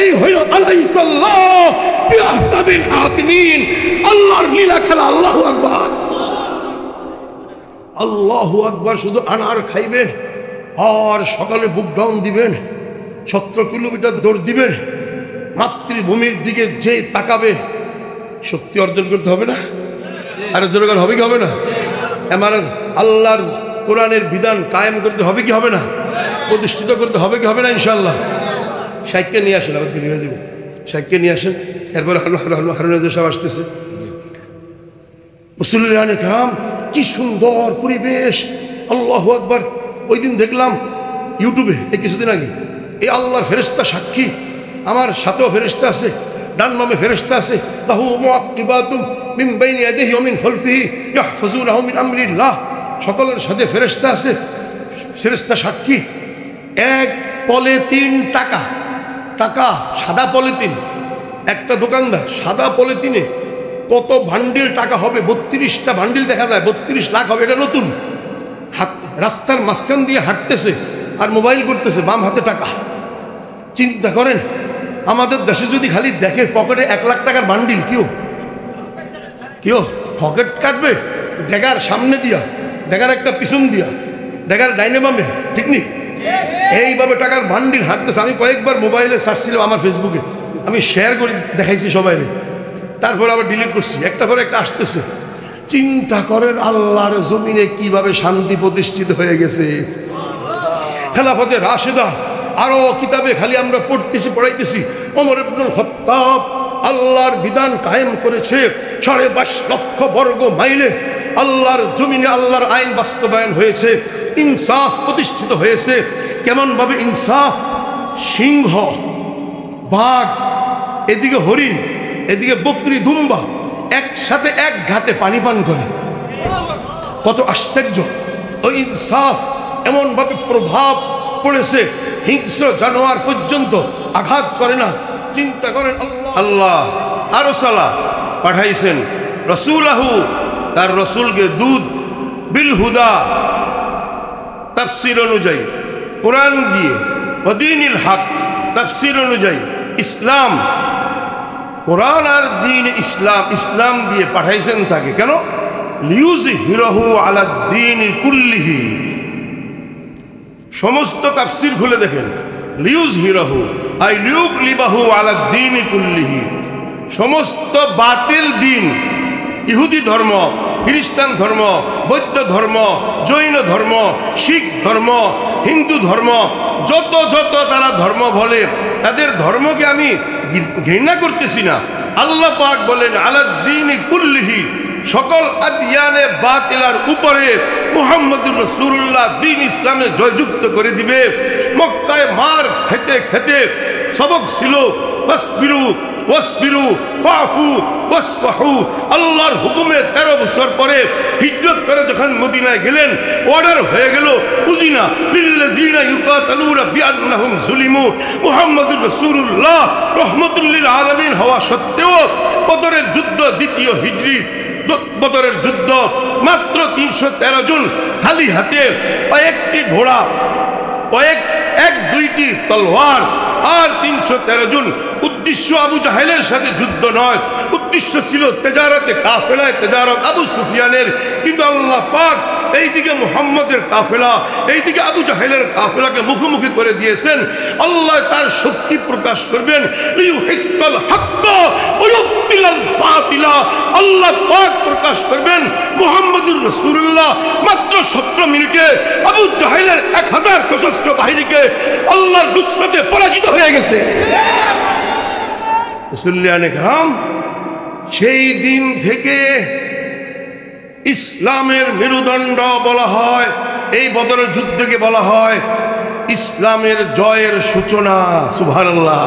এই হইল আলাইহিসসাল্লাহ বিআহকামিল হাকিমিন, আল্লাহর লীলা খেলা। আল্লাহু আকবার, আল্লাহু আকবার। শুধু আনার খাইবেন আর সকালে বুক ডাউন দিবেন, 17 কিলোমিটার দৌড় দিবেন, মাতৃভূমির দিকে যে তাকাবে শক্তি অর্জন করতে হবে না? আর জোরগান হবে কি হবে না? আমার আল্লাহর কোরআনের বিধান কায়েম করতে হবে কি হবে না? প্রতিষ্ঠিত করতে হবে কি হবে না? ইনশাআল্লাহ। শাইখকে নিয়ে আসেন, আবার দেরি হয়ে যাবে। শাইখকে নিয়ে আসেন, এরপর হারুন সাহেব আসতেছে। মুসল্লিয়ানে কেরাম, কি সুন্দর পরিবেশ, আল্লাহু আকবার। ওই দিন দেখলাম ইউটিউবে, এই কিছুদিন আগে, এই আল্লাহর ফেরেশতা সাক্ষী, আমার সাথেও ফেরেশতা আছে, ডান বামে ফেরেশতা আছে, লাহু মুআক্কিবাতুম মিন বাইনি ইয়াদিহি ওয়া মিন খালফিহি ইয়াহফাজুনাহু মিন আমরিল্লাহ। সকলের সাথে ফেরেশতা আছে, ফেরেশতা সাক্ষী। এক পলিথিন টাকা, টাকা সাদা পলিথিন, একটা দোকানদার সাদা পলিথিনে কত বান্ডিল টাকা হবে, 32টা বান্ডিল দেখা যায়, 32 লাখ হবে। এটা নতুন, রাস্তার মাঝখান দিয়ে হাঁটতেছে আর মোবাইল করতেছে, বাম হাতে টাকা। চিন্তা করেন, আমাদের দেশে যদি খালি দেখে পকেটে 1 লাখ টাকার বান্ডিল, কেউ পকেট কাটবে? ডেগার সামনে দিয়া, ডেগার একটা পিছন দিয়া, ডেগার ডাইনে বামে, ঠিক নি? এইভাবে টাকার বান্ডিল হাঁটতেছে। আমি কয়েকবার মোবাইলে সার্চ ছিলাম, আমার ফেসবুকে আমি শেয়ার করে দেখাইছি সবাইকে, তারপর আবার ডিলিট করছি, একটা পরে একটা আসতেছে। চিন্তা করেন আল্লাহর জমিনে কিভাবে শান্তি প্রতিষ্ঠিত হয়ে গেছে। খেলাফতে রাশেদা, আরো কিতাবে খালি আমরা পড়তেছি, পড়াইতেছি। ওমর ইবনুল খাত্তাব আল্লাহর বিধান কায়েম করেছে 22.5 লক্ষ বর্গ মাইলে। আল্লাহর জমিনে আল্লাহর আইন বাস্তবায়ন হয়েছে, ইনসাফ প্রতিষ্ঠিত হয়েছে। কেমন ভাবে ইনসাফ? সিংহ, বাঘ, এদিকে হরিণ, এদিকে বকরি, দুম্বা একসাথে এক ঘাটে পানি পান করে। কত আশ্চর্য! ওই ইনসাফ এমন ভাবে প্রভাব পড়েছে, হিংস্র জানোয়ার পর্যন্ত আঘাত করে না। চিন্তা করেন, আল্লাহ আরসালা পাঠাইছেন রাসূলাহু, তার রসুলকে দুধ, বিল হুদা তাফসীর অনুযায়ী, কোরআন দিয়ে, ওয়াদিনিল হক তাফসীর অনুযায়ী, ইসলাম, কোরআন আর দ্বীন ইসলাম, ইসলাম দিয়ে পাঠাইছেন তাকে। কেন? লিউযহিরাহু আলা দ্বীনি কুল্লিহি। সমস্ত তাফসীর খুলে দেখেন, লিউযহিরাহু আই লিউগলিবাহু আলা দ্বীনি কুল্লিহি। সমস্ত বাতিল দিন, ইহুদি ধর্ম, খ্রিস্টান ধর্ম, বৌদ্ধ ধর্ম, জৈন ধর্ম, শিখ ধর্ম, হিন্দু ধর্ম, যত যত তারা ধর্ম বলে, তাদের ধর্মকে আমি ঘৃণা করতেছি না। আল্লাহ পাক বলেন আলাদ্দীনি কুল্লিহি, সকল আদিয়ানে বাতিলার উপরে মুহাম্মদুর রাসূলুল্লাহ দ্বীন ইসলামে জয়যুক্ত করে দিবে। মক্কায় মার খেতে খেতে সবক ছিল ফাসবিরু ওয়াসবিরু ওয়াফু ওয়াসফাহু। আল্লাহর হুকুমে 13 বছর পরে হিজরত করে যখন মদিনায় গেলেন, অর্ডার হয়ে গেল উজিনা লিল্লাযিনা ইউকাতালুনা বিআন্নাহুম যুলিমু। মুহাম্মদুর রাসূলুল্লাহ রাহমাতুল লিল আলামিন হওয়া সত্ত্বেও বদরের যুদ্ধ, দ্বিতীয় হিজরি বদরের যুদ্ধ, মাত্র 313 জন খালি হাতে, কয়েকটি ঘোড়া, এক দুইটি তলোয়ার আর 313 জন। উদ্দেশ্য আবু জাহেলের সাথে যুদ্ধ নয়, উদ্দেশ্য ছিল তেজারতে, কাফেলায় তেজারত আবু সুফিয়ানের। কিন্তু আল্লাহ পাক এইদিকে মুহাম্মদের কাফেলা, এইদিকে আবু জাহেলের কাফেলাকে মুখোমুখি করে দিয়েছেন। আল্লাহ তার শক্তি প্রকাশ করবেন, লিউহিক্কাল হাক্কা ওয়া ইউবতিলাল বাতিলা। আল্লাহ পাক প্রকাশ করবেন মুহাম্মদুর রাসূলুল্লাহ মাত্র 17 মিনিটে আবু জাহেলের 1000 সশস্ত্র বাহিনীকে আল্লাহর নুসরতে পরাজিত হয়ে গেছে। মুসল্লিয়ানে কেরাম, সেই দিন থেকে ইসলামের মেরুদণ্ড বলা হয়, এই বদরের যুদ্ধকে বলা হয় ইসলামের জয়ের সূচনা। সুবহানাল্লাহ।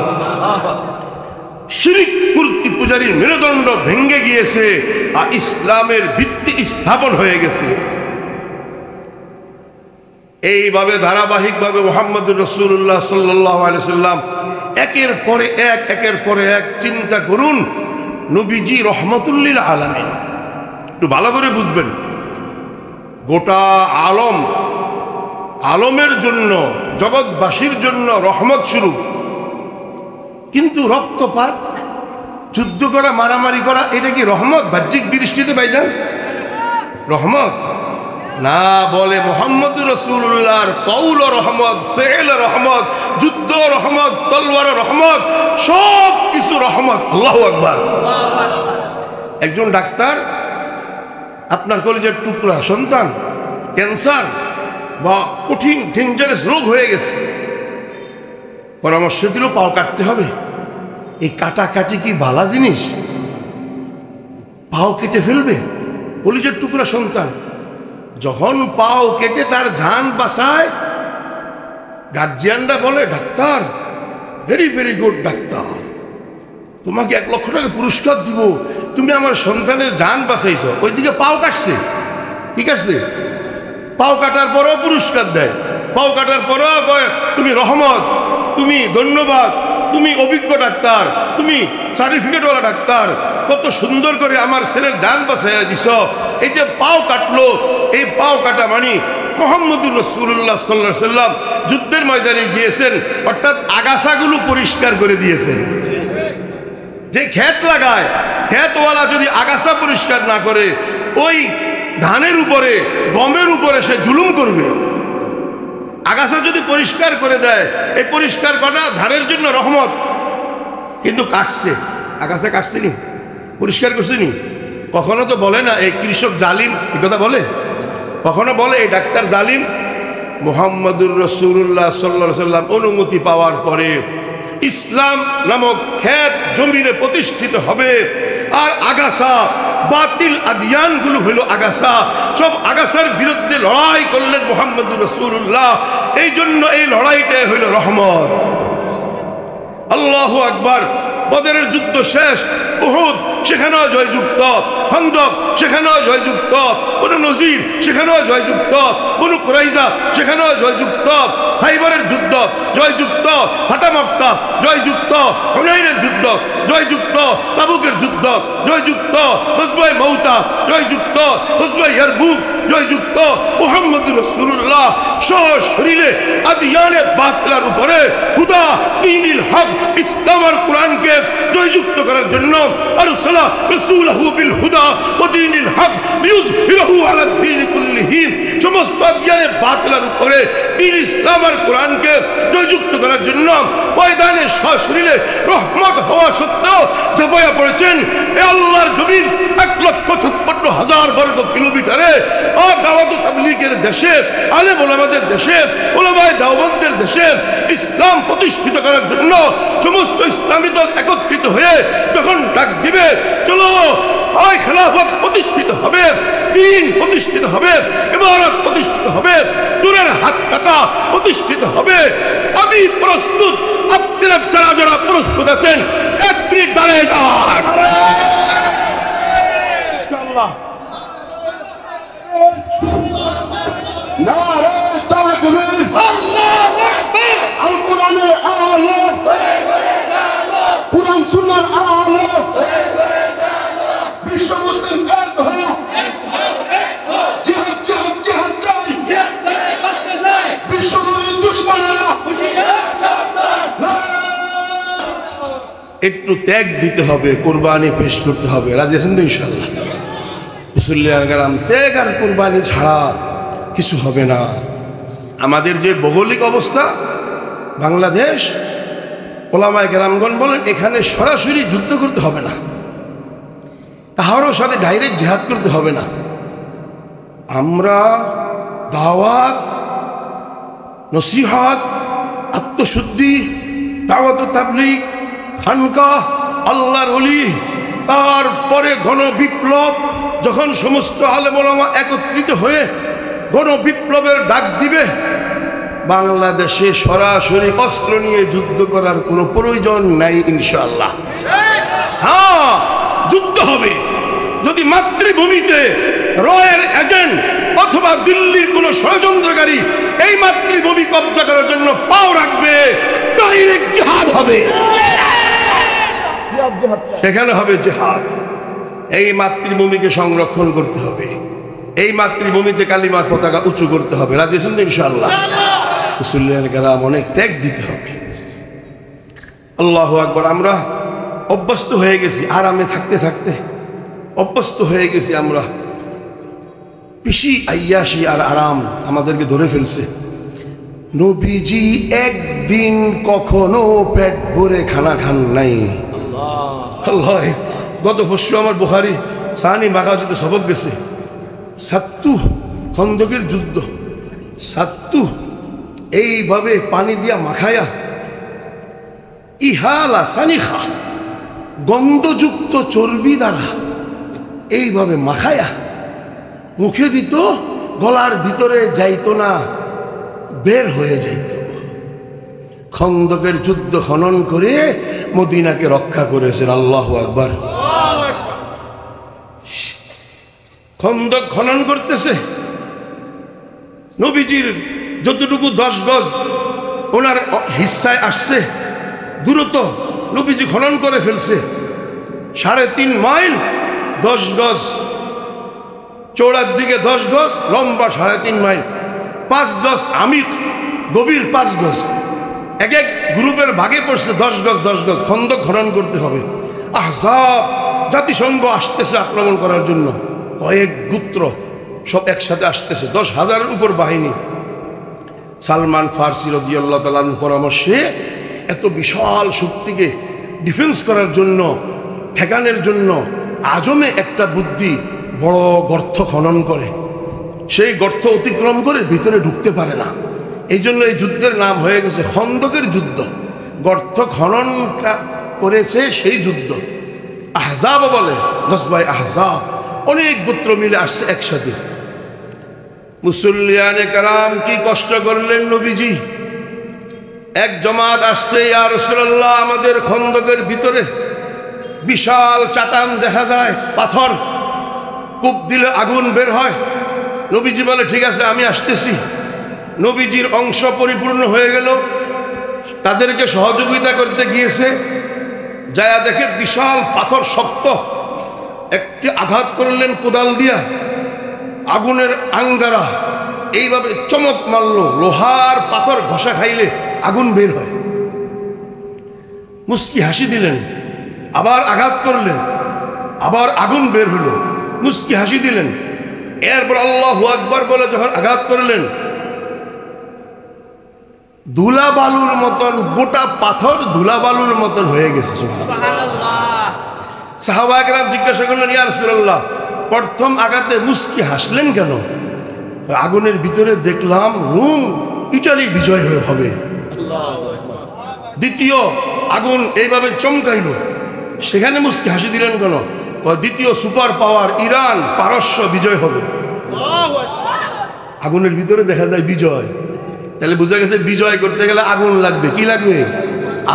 শিরক মূর্তি পূজারীর মেরুদণ্ড ভেঙে গিয়েছে আর ইসলামের ভিত্তি স্থাপন হয়ে গেছে। এইভাবে ধারাবাহিকভাবে মুহাম্মদুর রাসূলুল্লাহ সাল্লাল্লাহু আলাইহি সাল্লাম একের পরে এক, চিন্তা করুন, নবীজি রহমাতুল লিল আলামিন। একটু ভালো করে বুঝবেন, গোটা আলমের জন্য, জগৎবাসীর জন্য রহমত স্বরূপ। কিন্তু রক্তপাত, যুদ্ধ করা, মারামারি করা, এটা কি রহমত বাহ্যিক দৃষ্টিতে ভাইজান? রহমত না, বলে মুহাম্মদুর রাসূলুল্লাহর কওল রহমত, ফেল রহমত, যুদ্ধ রহমত, তলোয়ার রহমত, সব কিছু রহমত। আল্লাহু আকবার। একজন ডাক্তার আপনার কলিজার টুকরা সন্তান ক্যান্সার বা কঠিন ডেঞ্জারাস রোগ হয়ে গেছে, পরামর্শ দিল পাও কাটতে হবে। এই কাটাকাটি কি ভালো জিনিস? পাও কেটে ফেলবে কলিজার টুকরা সন্তান। যখন পাও কেটে তার জান বাঁচায়, গার্জিয়ানরা বলে doctor very very good doctor, তোমাকে 1 লক্ষ টাকা পুরস্কার দিব, তুমি আমার সন্তানের জান বাঁচাইছ। ওইদিকে পাও কাটছে, কি কাটছে? পাও কাটার পরও পুরস্কার দেয়, পাও কাটার পরও কয় তুমি রহমত, তুমি ধন্যবাদ, তুমি অভিজ্ঞ ডাক্তার, তুমি সার্টিফিকেটওয়ালা ডাক্তার, কত সুন্দর করে আমার ছেলের জান বাঁচাইয়া দিছ। এই যে পাও কাটলো, এই পাও কাটা মানে মুহাম্মদুর রাসূলুল্লাহ সাল্লাল্লাহু আলাইহি ওয়াসাল্লাম যুদ্ধের ময়দানে গিয়েছেন, অর্থাৎ আগাছাগুলো পরিষ্কার করে দিয়েছেন। যে ক্ষেত লাগায়, ক্ষেতওয়ালা যদি আগাছা পরিষ্কার না করে, ওই ধানের উপরে, গমের উপরে সে জুলুম করবে। আগাছা যদি পরিষ্কার করে দেয়, এই পরিষ্কার করা ধানের জন্য রহমত। কিন্তু কাটছে, আগাছা কাটছে নি, পরিষ্কার করছে নি, কখনো তো বলে না এই কৃষক জালিম, এই কথা বলে? কখনো বলে এই ডাক্তার জালিম? মুহাম্মদুর রাসূলুল্লাহ সাল্লাল্লাহু আলাইহি ওয়াসাল্লাম অনুমতি পাওয়ার পরে ইসলাম নামক ক্ষেত জমিনে প্রতিষ্ঠিত হবে। আর আগাছা, বাতিল আদিয়ানগুলো হলো আগাছা, সব আগাছার বিরুদ্ধে লড়াই করলেন মুহাম্মদুর রাসূলুল্লাহ। এই জন্য এই লড়াইটাই হইল রহমত। আল্লাহু আকবার। বদরের যুদ্ধ শেষ, উহুদ সেখানেও জয়যুক্ত, খন্দক সেখানেও জয়যুক্ত, বনু নজির সেখানেও জয়যুক্ত, বনু কুরাইজা সেখানেও জয়যুক্ত, খাইবরের যুদ্ধ জয়যুক্ত, ফাতা মক্কা জয়যুক্ত, হুনাইনের যুদ্ধ জয়যুক্ত, তাবুকের যুদ্ধ জয়যুক্ত, গজওয়ায়ে মউতা জয়যুক্ত, গজওয়ায়ে ইয়ারমুক জয়যুক্ত। মুহাম্মদুর রাসূলুল্লাহ সশরীরে আদিয়ানে বাতিলের উপরে হুদা দ্বীনুল হক, ইসলাম আর কোরআনকে জয়যুক্ত করার জন্য আরসালা রাসূলহু বিল হুদা ওয়া দ্বীনিল হক লিইয়ুযহিরাহু আলা দ্বীন কুল্লিহি। সমস্ত আদিয়ানে বাতিলের উপরে দ্বীন ইসলাম আর কোরআনকে জয়যুক্ত করার জন্য ময়দানে সশরীরে রহমত হওয়া সত্ত্বেও ঝাঁপাইয়া পড়েছেন এ আল্লাহর জমিন 1,56,000 বর্গ কিলোমিটারে। দাওয়াত তাবলীগের দেশে, আলেম ওলামাদের দেশে, ওলামায়ে দেওবন্দের দেশে ইসলাম প্রতিষ্ঠিত করার জন্য সমস্ত ইসলামী দল একত্রিত হয়ে যখন ডাক দিবে, চলো হয় খেলাফত প্রতিষ্ঠিত হবে, দ্বীন প্রতিষ্ঠিত হবে, ইবাদত প্রতিষ্ঠিত হবে, চোরের হাত কাটা প্রতিষ্ঠিত হবে, আমি প্রস্তুত। আপনারা যারা যারা প্রস্তুত আছেন 1 মিনিট দাঁড়িয়ে যান ইনশাআল্লাহ। নারে তাকবীর, আল্লাহু আকবার। আল কোরআনের আলো, কোরআন সুন্নাহর আলো, বিশ্ব মুসলিম এক হও, জিহাদ জিহাদ জিহাদ চাই, বিশ্ব নবীর দুশমনেরা হুঁশিয়ার সাবধান। একটু ত্যাগ দিতে হবে, কোরবানি পেশ করতে হবে। রাজি আছেন তো ইনশাআল্লাহ? মুসল্লিয়ান কেরাম, ত্যাগ আর কোরবানি ছাড়া কিছু হবে না। আমাদের যে ভৌগোলিক অবস্থা, বাংলাদেশ, ওলামায়ে কেরামগণ বলেন এখানে সরাসরি যুদ্ধ করতে হবে না, কাহারও সাথে ডাইরেক্ট জিহাদ করতে হবে না। আমরা দাওয়াত, নসিহত, আত্মশুদ্ধি, দাওয়াত তাবলীগ, খানকাহ, আল্লাহর ওলি, তারপরে গণবিপ্লব, যখন সমস্ত আলেম ওলামা একত্রিত হয়ে গণবিপ্লবের ডাক দিবে, বাংলাদেশে সরাসরি অস্ত্র নিয়ে যুদ্ধ করার কোনো প্রয়োজন নাই ইনশাআল্লাহ। হ্যাঁ, যুদ্ধ হবে যদি মাতৃভূমিতে রয়ের এজেন্ট অথবা দিল্লির কোনো ষড়যন্ত্রকারী এই মাতৃভূমি কব্জা করার জন্য পাও রাখবে, ডাইরেক্ট জিহাদ হবে, সেখানে হবে জিহাদ। এই মাতৃভূমিকে সংরক্ষণ করতে হবে, এই মাতৃভূমিতে কালিমার পতাকা উঁচু করতে হবে। রাজি আছেন তো ইনশাআল্লাহ? মুসল্লিয়ান কেরাম, অনেক ত্যাগ দিতে হবে। আল্লাহু আকবার। আমরা অভ্যস্ত হয়ে গেছি, আরামে থাকতে থাকতে অভ্যস্ত হয়ে গেছি আমরা। বেশি আইয়াসি আর আরাম আমাদেরকে ধরে ফেলছে। নবীজি একদিন কখনো পেট ভরে খানা খান নাই। আল্লাহ, গত পরশু আমার বুখারী সাহানি মাগাজিতে সবক গেছে। সাত্তু খন্দকের যুদ্ধ, সাত্তু এইভাবে পানি দিয়া মাখায়া ইহালা সানিখা গন্ধযুক্ত চর্বি দ্বারা এইভাবে মাখায়া মুখে দিত, গলার ভিতরে যাইতো না, বের হয়ে যাইত। খন্দকের যুদ্ধ খনন করে মদিনাকে রক্ষা করেছেন। আল্লাহু আকবার। খন্দক খনন করতেছে, নবীজির যতটুকু 10 গজ ওনার হিস্সায় আসছে দূরত্ব নবীজি খনন করে ফেলছে। 3.5 মাইল, 10 গজ চৌড়ার দিকে 10 গজ, লম্বা 3.5 মাইল, 5 গজ আমিক, গভীর 5 গজ। এক এক গ্রুপের ভাগে পড়ছে 10 গজ 10 গজ। খন্দক খনন করতে হবে। আহজাব জাতিসংঘ আসতেছে আক্রমণ করার জন্য, কয়েক গোত্র সব একসাথে আসতেছে, 10,000-এর উপর বাহিনী। সালমান ফার্সি রাদিয়াল্লাহু তাআলার পরামর্শে এত বিশাল শক্তিকে ডিফেন্স করার জন্য, ঠেকানোর জন্য আজমে একটা বুদ্ধি, বড় গর্ত খনন করে। সেই গর্ত অতিক্রম করে ভিতরে ঢুকতে পারে না। এই জন্য এই যুদ্ধের নাম হয়ে গেছে খন্দকের যুদ্ধ। গর্ত খনন করেছে সেই যুদ্ধ। আহজাব বলে, গজওয়ায়ে আহজাব। অনেক গোত্র মিলে আসছে একসাথে। মুসল্লিয়ানে কারাম কি কষ্ট করলেন নবীজি। এক জমাত আসছে, ইয়া রাসূলুল্লাহ আমাদের খন্দকের ভিতরে বিশাল চাটান দেখা যায়, পাথর, কূপ দিলে আগুন বের হয়। নবীজি বলে ঠিক আছে আমি আসতেছি। নবীজির অংশ পরিপূর্ণ হয়ে গেল, তাদেরকে সহযোগিতা করতে গিয়েছে, যায়া দেখে বিশাল পাথর শক্ত, একটি আঘাত করলেন কোদাল দিয়া, আগুনের আঙ্গারা এইভাবে চমক মারল। লোহার পাথর ঘষা খাইলে আগুন বের হয়। মুস্কি হাসি দিলেন, আবার আঘাত করলেন, আবার আগুন বের হলো। মুস্কি হাসি দিলেন, এরপর আল্লাহু আকবার বলে যখন আঘাত করলেন, ধুলা বালুর মতন, গোটা পাথর ধুলা বালুর মতন হয়ে গেছে। সুবহানাল্লাহ। সাহাবায়ে কেরাম জিজ্ঞাসা করলেন, ইয়া রাসূলুল্লাহ প্রথম আঘাতে মুস্কি হাসলেন কেন? আগুনের ভিতরে দেখলাম রোম ইটালি বিজয় হবে। দ্বিতীয় আগুন এইভাবে চমকাইল, সেখানে মুস্কি হাসি দিলেন কেন? দ্বিতীয় সুপার পাওয়ার ইরান পারস্য বিজয় হবে। আগুনের ভিতরে দেখা যায় বিজয়। তাহলে বোঝা গেছে বিজয় করতে গেলে আগুন লাগবে। কি লাগবে?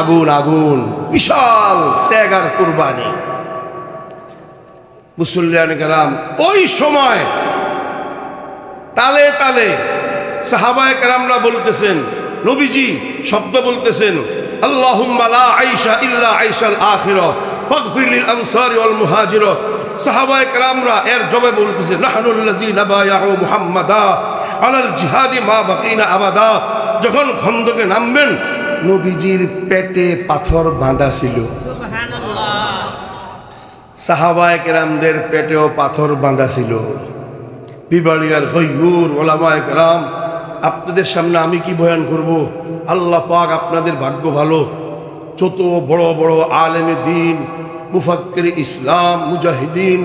আগুন। আগুন বিশাল ত্যাগ আর কুরবানি। মুসল্লিয়ানে কেরাম ওই সময় তালে তালে সাহাবায়ে কেরামরা বলতেছেন, নবীজি শব্দ বলতেছেন, আল্লাহুম্মা লা আইশা ইল্লা আইশাল আখিরা ফাগফির লিল আনসারি ওয়াল মুহাজির। সাহাবায়ে কেরামরা এর জবাবে বলতেছেন, নাহনুল্লাযীনা বায়াউ মুহাম্মাদা আলাল জিহাদি মা বাকিনা আবাদা। যখন খন্দকে নামবেন নবীজির পেটে পাথর বাঁধা ছিল। সুবহানাল্লাহ। সাহাবায়ে কেরামদের পেটেও পাথর বাঁধা ছিল। বিবাড়িয়ার গয়্যুর ওলামায়ে কেরাম, আপনাদের সামনে আমি কি বয়ান করব? আল্লাহ পাক আপনাদের ভাগ্য ভালো, যত বড় বড় আলেমে দ্বীন, মুফাক্কির ইসলাম, মুজাহিদিন,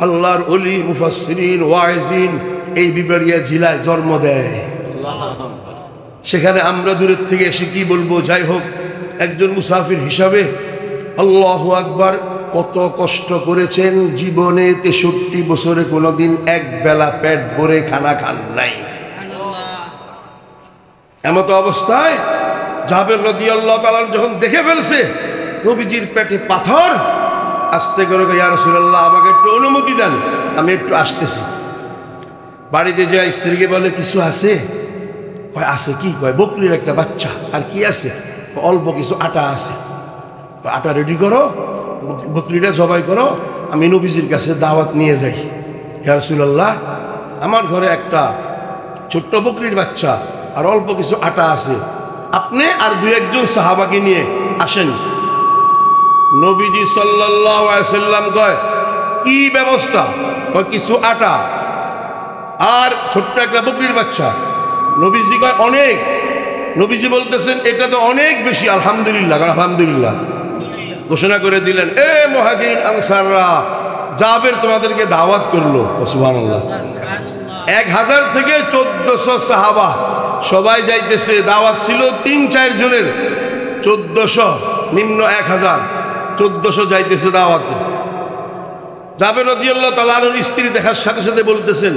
আল্লাহর ওলি, মুফাসসিরিন, ওয়াইজিন এই বিবাড়িয়া জেলায় জন্ম দেয়। সেখানে আমরা দূরের থেকে এসে কি বলবো? যাই হোক, একজন মুসাফির হিসাবে আল্লাহু আকবার, কত কষ্ট করেছেন জীবনে। 63 বছরে কোনোদিন এক বেলা পেট ভরে খানা খান নাই। এমত অবস্থায় জাবের রাদিয়াল্লাহু তাআলা যখন দেখে ফেলছে নবীজির পেটে পাথর, আস্তে করে ইয়া রাসূলুল্লাহ আমাকে একটু অনুমতি দেন, আমি একটু আসতেছি। বাড়িতে যায় স্ত্রীকে বলে, কিছু আছে? কয় আছে। কি? কয় বকরির একটা বাচ্চা। আর কি আছে? অল্প কিছু আটা আছে। আটা রেডি করো, বকরিটা জবাই করো, আমি নবীজির কাছে দাওয়াত নিয়ে যাই। ইয়া রাসূলুল্লাহ আমার ঘরে একটা ছোট্ট বকরির বাচ্চা আর অল্প কিছু আটা আছে, আপনি আর 2-1 জন সাহাবাকে নিয়ে আসেন। নবীজি সাল্লাল্লাহু আলাইহি সাল্লাম কয় কি ব্যবস্থা? কয় কিছু আটা আর ছোট্ট একটা বকরির বাচ্চা। নবীজি কয় অনেক। নবীজি বলতেছেন এটা তো অনেক বেশি। আলহামদুলিল্লাহ, আলহামদুলিল্লাহ ঘোষণা করে দিলেন, এ মুহাজিরিন আনসাররা, জাবের তোমাদেরকে দাওয়াত করলো। সুবহানাল্লাহ। 1000 থেকে 1400 সাহাবা সবাই যাইতেছে। দাওয়াত ছিল 3-4 জনের, 1400 নিম্ন 1000, 1400 যাইতেছে দাওয়াতে। জাবের রাদিয়াল্লাহু তাআলা আনহুর স্ত্রী দেখার সাথে সাথে বলতেছেন,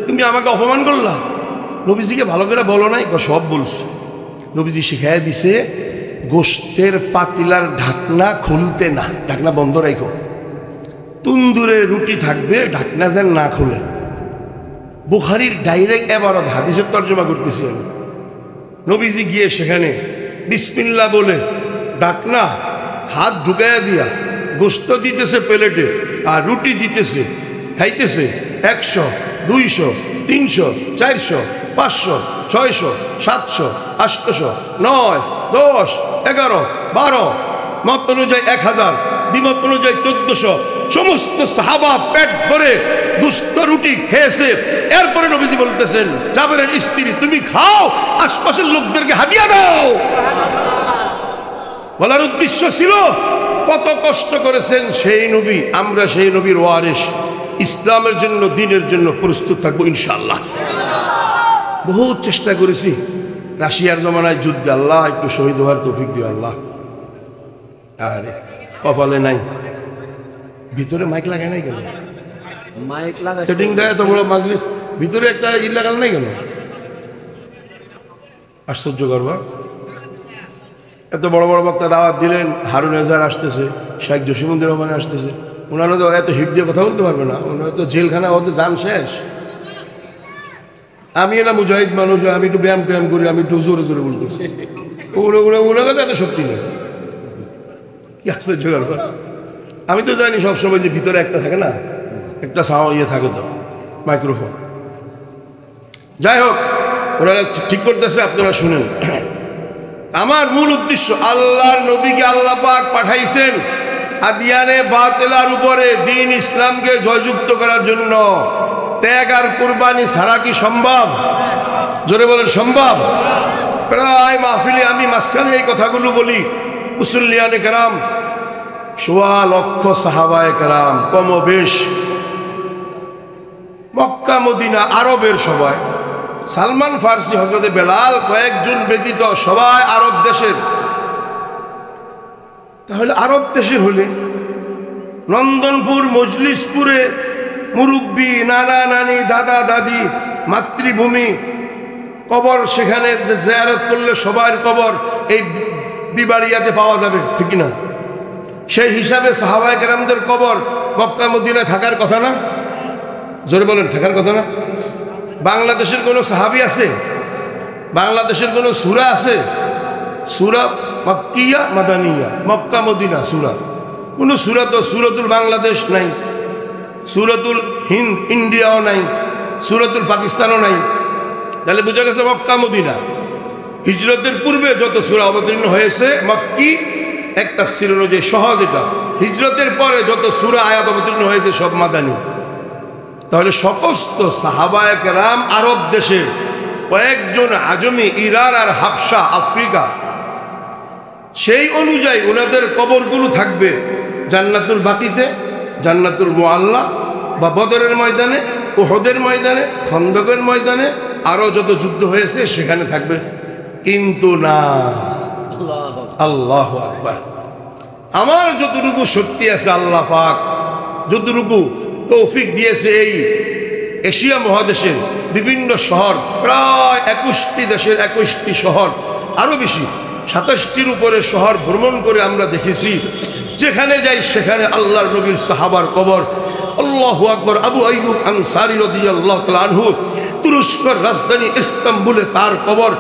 তুমি আমাকে অপমান করলা, নবীজিকে ভালো করে বলো নাই? সব বলছে। নবীজি শিখাইয়া দিছে গোশতের পাতিলার ঢাকনা খুলতে না, ঢাকনা বন্ধ রাখো। তুন্দুরে রুটি থাকবে, ঢাকনা যেন না খুলে। বুখারীর ডাইরেক্ট এবারত হাদিসের তর্জমা করতেছি আমি। নবীজি গিয়ে সেখানে বিসমিল্লাহ বলে ঢাকনা হাত ঢুকাইয়া দিয়া গোশত দিতেছে প্লেটে, আর রুটি দিতেছে, খাইতেছে। 100, 200, 300, 400, 500, 600, 700, 800, 9, 10, 11, 12, মত অনুযায়ী 1000, দ্বিমত অনুযায়ী 1400। সমস্ত সাহাবা পেট ভরে দুস্থ রুটি খেয়েছে। এরপরে নবীজি বলতেছেন, জাবেরের স্ত্রী তুমি খাও, আশপাশের লোকদেরকে হাদিয়া দাও। বলার উদ্দেশ্য ছিল কত কষ্ট করেছেন সেই নবী, আমরা সেই নবীর ওয়ারিস। ইসলামের জন্য, দ্বীনের জন্য প্রস্তুত থাকবো ইনশাআল্লাহ। বহুত চেষ্টা করেছি। রাশিয়ার জমানায় যুদ্ধে আল্লাহ একটু শহীদ হওয়ার তৌফিক দিও আল্লাহ। আরে কপালে নাই। ভিতরে মাইক লাগায় নাই কেন? মাইক লাগা সেটিংটা এত বড় মাজলিস, ভিতরে একটা লাগাল নাই কেন? আশ্চর্য করবা। এত বড় বড় বক্তা দাওয়াত দিলেন, হারুন এজাহার আসতেছে, শেখ জসিমুদ্দিন রহমান আসতেছে। ওনারা তো এত হিট দিয়ে কথা বলতে পারবে না, ওনারা তো জেলখানা, ওদের জান শেষ। আমি এলা মুজাহিদ মানুষ, আমি একটু ব্যায়াম ট্যায়াম করি, আমি একটু জোরে জোরে বলতেছি। ওনারা তো এত শক্তি নেই। কি আশ্চর্য ব্যাপার। আমি তো জানি সবসময় যে ভিতরে একটা থাকে না, একটা ইয়ে থাকে তো, মাইক্রোফোন। যাই হোক, ওনারা ঠিক করতেছে, আপনারা শুনেন। আমার মূল উদ্দেশ্য, আল্লাহর নবীকে আল্লাহ পাক পাঠাইছেন আদিয়ানে বাতিলার উপরে দ্বীন ইসলামকে জয়যুক্ত করার জন্য। ত্যাগ আর কুরবানি ছাড়া কি সম্ভব? জোরে বলেন সম্ভব? প্রায় মাহফিলে আমি মাঝখানে এই কথাগুলো বলি। মুসল্লিয়ানে কেরাম, 1.25 লক্ষ সাহাবায়ে কেরাম, কমবেশ মক্কা মদিনা আরবের সবাই। সালমান ফার্সি, হযরতে বেলাল, কয়েকজন ব্যতীত সবাই আরব দেশের। তাহলে আরব দেশের হলে নন্দনপুর মজলিসপুরে মুরব্বী, নানা নানি, দাদা দাদি, মাতৃভূমি, কবর সেখানে জিয়ারত করলে সবার কবর এই বিবাড়িয়াতে পাওয়া যাবে, ঠিক না? সেই হিসাবে সাহাবায়ে কেরামদের কবর মক্কা মদিনায় থাকার কথা না? জোরে বলেন, থাকার কথা না? বাংলাদেশের কোনো সাহাবী আছে? বাংলাদেশের কোনো সূরা আছে? সূরা মক্কিয়া মাদানিয়া, মক্কা মদিনা সূরা। কোনো সূরা তো সূরাতুল বাংলাদেশ নাই, সূরাতুল হিন্দ ইন্ডিয়াও নাই, সূরাতুল পাকিস্তানও নাই। তাহলে বোঝা গেছে মক্কা মদিনা। হিজরতের পূর্বে যত সূরা অবতীর্ণ হয়েছে মক্কি, এক তাফসীর অনুযায়ী সহজ এটা। হিজরতের পরে যত সূরা আয়াত অবতীর্ণ হয়েছে সব মাদানী। তাহলে সমস্ত সাহাবায়ে কেরাম আরব দেশের, কয়েকজন আজমি ইরান আর হাবশা আফ্রিকা, সেই অনুযায়ী ওনাদের কবরগুলো থাকবে জান্নাতুল বাকিতে, জান্নাতুল মুআল্লা, বা বদরের ময়দানে, উহুদের ময়দানে, খন্দকের ময়দানে, আরও যত যুদ্ধ হয়েছে সেখানে থাকবে। কিন্তু না, আল্লাহু আকবার। আমার যতটুকু শক্তি আছে আল্লাহ পাক যতটুকু তৌফিক দিয়েছে, এই এশিয়া মহাদেশের বিভিন্ন শহর, প্রায় 21টি দেশের 21টি শহর, আরও বেশি 27টির উপরে শহর ভ্রমণ করে আমরা দেখেছি। যেখানে যাই সেখানে আল্লাহর নবীর সাহাবার কবর। আল্লাহু আকবার। আবু আইয়ুব আনসারী রাদিয়াল্লাহু তাআলা আনহু, তুরস্কের রাজধানী ইস্তাম্বুলে তার কবর।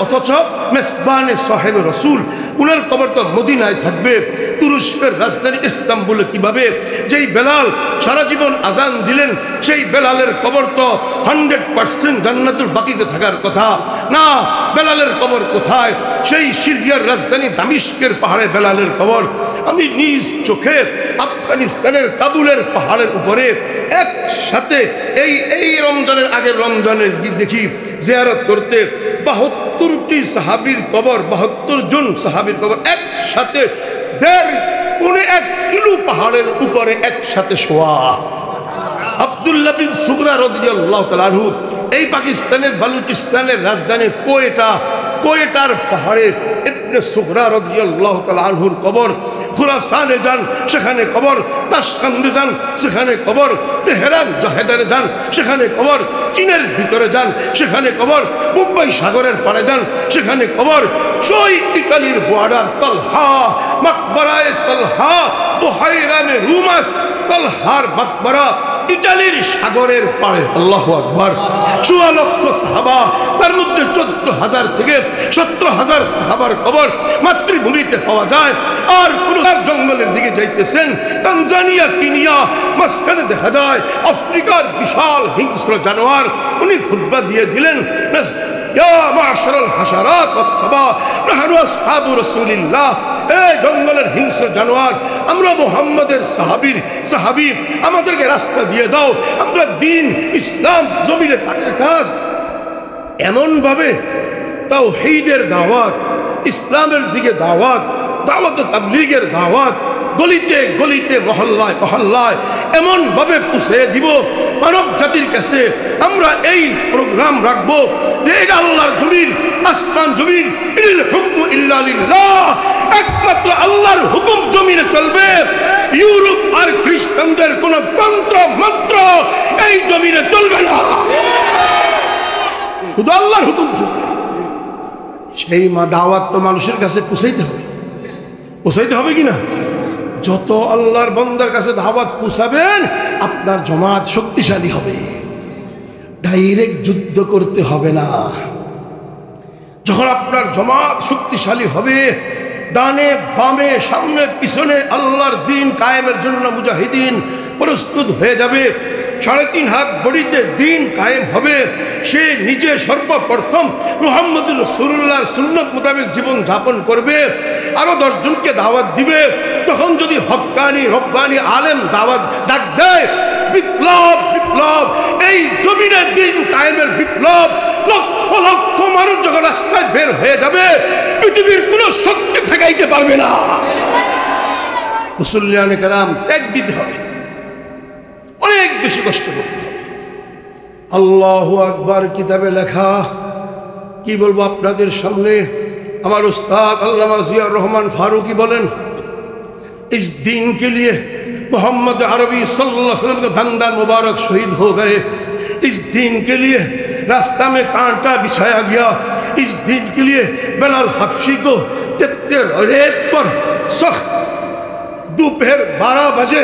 অথচ মেসবানে সাহেব রসুল, উনার কবর তো মদিনায় থাকবে। তুরস্কের রাজধানী ইস্তাম্বুলে কিভাবে যেই বেলাল সারা জীবন আজান দিলেন, সেই বেলালের কবর তো 100% জান্নাতুল বাকিতে থাকার কথা না। বেলালের কবর কোথায়? সেই সিরিয়ার রাজধানী দামিশকের পাহাড়ে বেলালের কবর। আমি নিজ চোখে আফগানিস্তানের কাবুলের পাহাড়ের উপরে একসাথে এই রমজানের আগের রমজানে দেখি জিয়ারত করতে 72টি সাহাবীর কবর, 72 জন সাহাবীর কবর একসাথে 1.5 কিলো পাহাড়ের উপরে একসাথে শোয়া। আব্দুল্লাহ বিন সুগরা রাদিয়াল্লাহু তাআলা আনহু এই পাকিস্তানের বালুচিস্তানের রাজধানী কোয়েটার পাহাড়ে ইবনে সুগরা রাদিয়াল্লাহু তাআলা আনহুর কবর। খুরাসানে যান, সেখানে কবর। তাশকান্দে যান, সেখানে কবর। তেহরান জাহেদারে যান, সেখানে কবর। চীনের ভিতরে যান, সেখানে কবর। মুম্বাই সাগরের পাড়ে যান, সেখানে কবর। সেই ইতালির বর্ডার তালহা, মাকবারায়ে তালহা, বুহাইরামে রুমাস, তালহার মাকবারা ইটালির সাগরের পাড়ে। আল্লাহু আকবার। 16 লক্ষ সাহাবা, তার মধ্যে 14,000 থেকে 17,000 সাহাবার কবর মাতৃভূমিতে পাওয়া যায়। আর কোন জঙ্গলের দিকে যাইতেছেন, তানজানিয়া, কেনিয়া, মাঝখানে দেখা যায় আফ্রিকার বিশাল হিংস্র জানোয়ার। উনি খুতবা দিয়ে দিলেন, ইয়া মাশারাল হাশারাত ওয়াস-সাবা নাহনু আসহাবু রাসূলিল্লাহ। এই জঙ্গলের হিংস্র জানোয়ার, আমরা মুহাম্মাদের সাহাবী, আমাদেরকে রাস্তা দিয়ে দাও, আমরা দ্বীন ইসলাম জমিনে তাদের কাজ। এমনভাবে তাওহীদের দাওয়াত, ইসলামের দিকে দাওয়াত, দাওয়াত তাবলীগের দাওয়াত গলিতে গলিতে, মহল্লায় মহল্লায় এমনভাবে পৌঁছে দিব মানব জাতির কাছে। আমরা এই প্রোগ্রাম রাখবো যে এটা আল্লাহর জমিন, আসমান জমিন, ইনিল হুকমু ইল্লা লিল্লাহ, একমাত্র আল্লাহর হুকুম জমিনে চলবে। ইউরোপ আর খ্রিস্টানদের কোন তন্ত্র মন্ত্র এই জমিনে চলবে না, শুধু আল্লাহর হুকুম চলবে। সেই দাওয়াত তো মানুষের কাছে পৌঁছাইতে হবে কিনা? যত আল্লাহর বান্দার কাছে দাওয়াত পৌঁছাবেন, আপনার জমাত শক্তিশালী হবে। ডাইরেক্ট যুদ্ধ করতে হবে না। যখন আপনার জমাত শক্তিশালী হবে, ডানে বামে সামনে পিছনে আল্লাহর দ্বীন কায়েমের জন্য মুজাহিদিন প্রস্তুত হয়ে যাবে। 3.5 হাত বড়িতে দ্বীন কায়েম হবে। সে নিজে সর্বপ্রথম মুহাম্মদুর রাসূলুল্লাহর সুন্নত মোতাবেক জীবন যাপন করবে, আরো 10 জনকে দাওয়াত দিবে। তখন যদি হক্কানি রব্বানি আলেম দাওয়াত ডাক দেয়, বিপ্লব এই জমিনের দ্বীন কায়েমের বিপ্লব, লক্ষ লক্ষ মানুষ যখন রাস্তায় বের হয়ে যাবে, পৃথিবীর কোনো শক্তি ঠেকাইতে পারবে না। মুসল্লিয়ানে কেরাম ত্যাগ দিতে হবে, অনেক বেশি কষ্ট করতে হবে। আল্লাহু আকবার কিতাবে লেখা, কি বলবো আপনাদের সামনে। আমার উস্তাদ আল্লামা জিয়াউর রহমান ফারুকি বলেন, इस दीन के लिए मोहम्मद अरबी सल्लल्लाहु अलैहि वसल्लम का दंदान मुबारक शहीद हो गए। इस दीन के लिए रास्ता में कांटा बिछाया गया। इस दीन के लिए बिलाल हबशी को तपते रेत पर सख्त दोपहर 12 बजे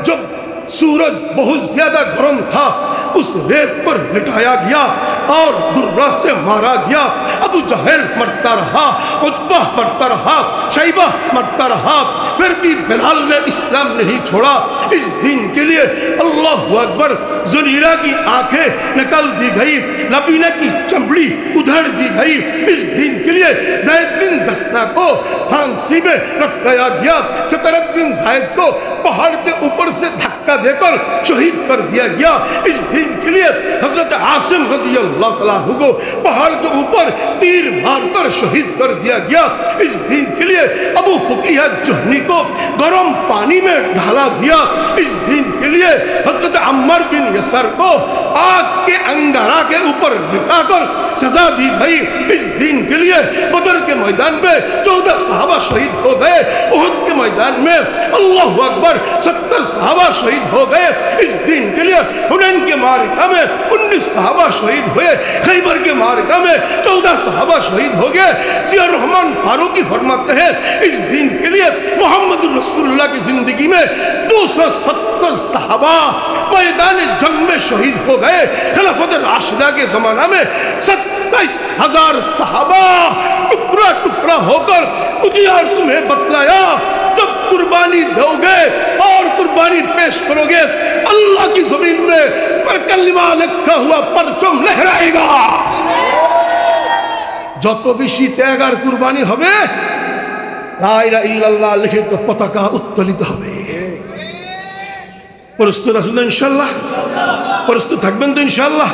जब सूरज बहुत ज्यादा गर्म था, उस रेत पर लिटाया गया और दुर्रा से मारा गया। अबू जहल मरता रहा, उतबा मरता रहा, शैबा मरता रहा, फिर भी बिलाल ने इस्लाम नहीं छोड़ा। इस दिन के लिए अल्लाह अकबर, ज़नीरा की आंखें निकाल दी गई, लबीना की चमड़ी उधड़ दी गई। इस दिन के लिए ज़ैद बिन दसना को फांसी में लटकाया गया। सतरत बिन ज़ैद को पहाड़ के ऊपर से धक्का देकर शहीद कर दिया गया। इस दिन के लिए हजरत आसिम रज़ियल्लाहु तआला अन्हु को पहाड़ के ऊपर तीर मारकर शहीद कर दिया गया। इस दिन के लिए अबू फुकीहा जुहनी को गर्म पानी में ढाला गया। इस दिन के लिए हजरत अम्मार बिन यसर को आग के अंगारा के ऊपर लिटाकर सजा दी गई। इस दिन के लिए बदर के मैदान में 14 सहाबा शहीद हो गए। उहद के मैदान में अल्लाहु अकबर 70 सहाबा शहीद हो गए। इस दिन के लिए हुनैन के मारिका में 19 सहाबा शहीद हुए। खैबर के मारिका में 14 सहाबा शहीद हो गए। जियाउर रहमान फारूकी फरमाते हैं, इस दिन के लिए मोहम्मद रसूलुल्लाह की जिंदगी में 270 सहाबा मैदान जंग में शहीद हो गए। खिलाफत राशिदा के जमाना में 27,000 सहाबा टुकड़ा टुकड़ा होकर मुझे और तुम्हें बतलाया, जब कुर्बानी पेश करोगे अल्लाह की जमीन में पर कलिमा लिखा हुआ परचम लहराएगा। যত বেশি ত্যাগ আর কুরবানি হবে লা ইলাহা ইল্লাল্লাহ লিখিত পতাকা উত্তোলিত হবে। প্রস্তুত আছেন তো ইনশাআল্লাহ? প্রস্তুত থাকবেন তো ইনশাআল্লাহ?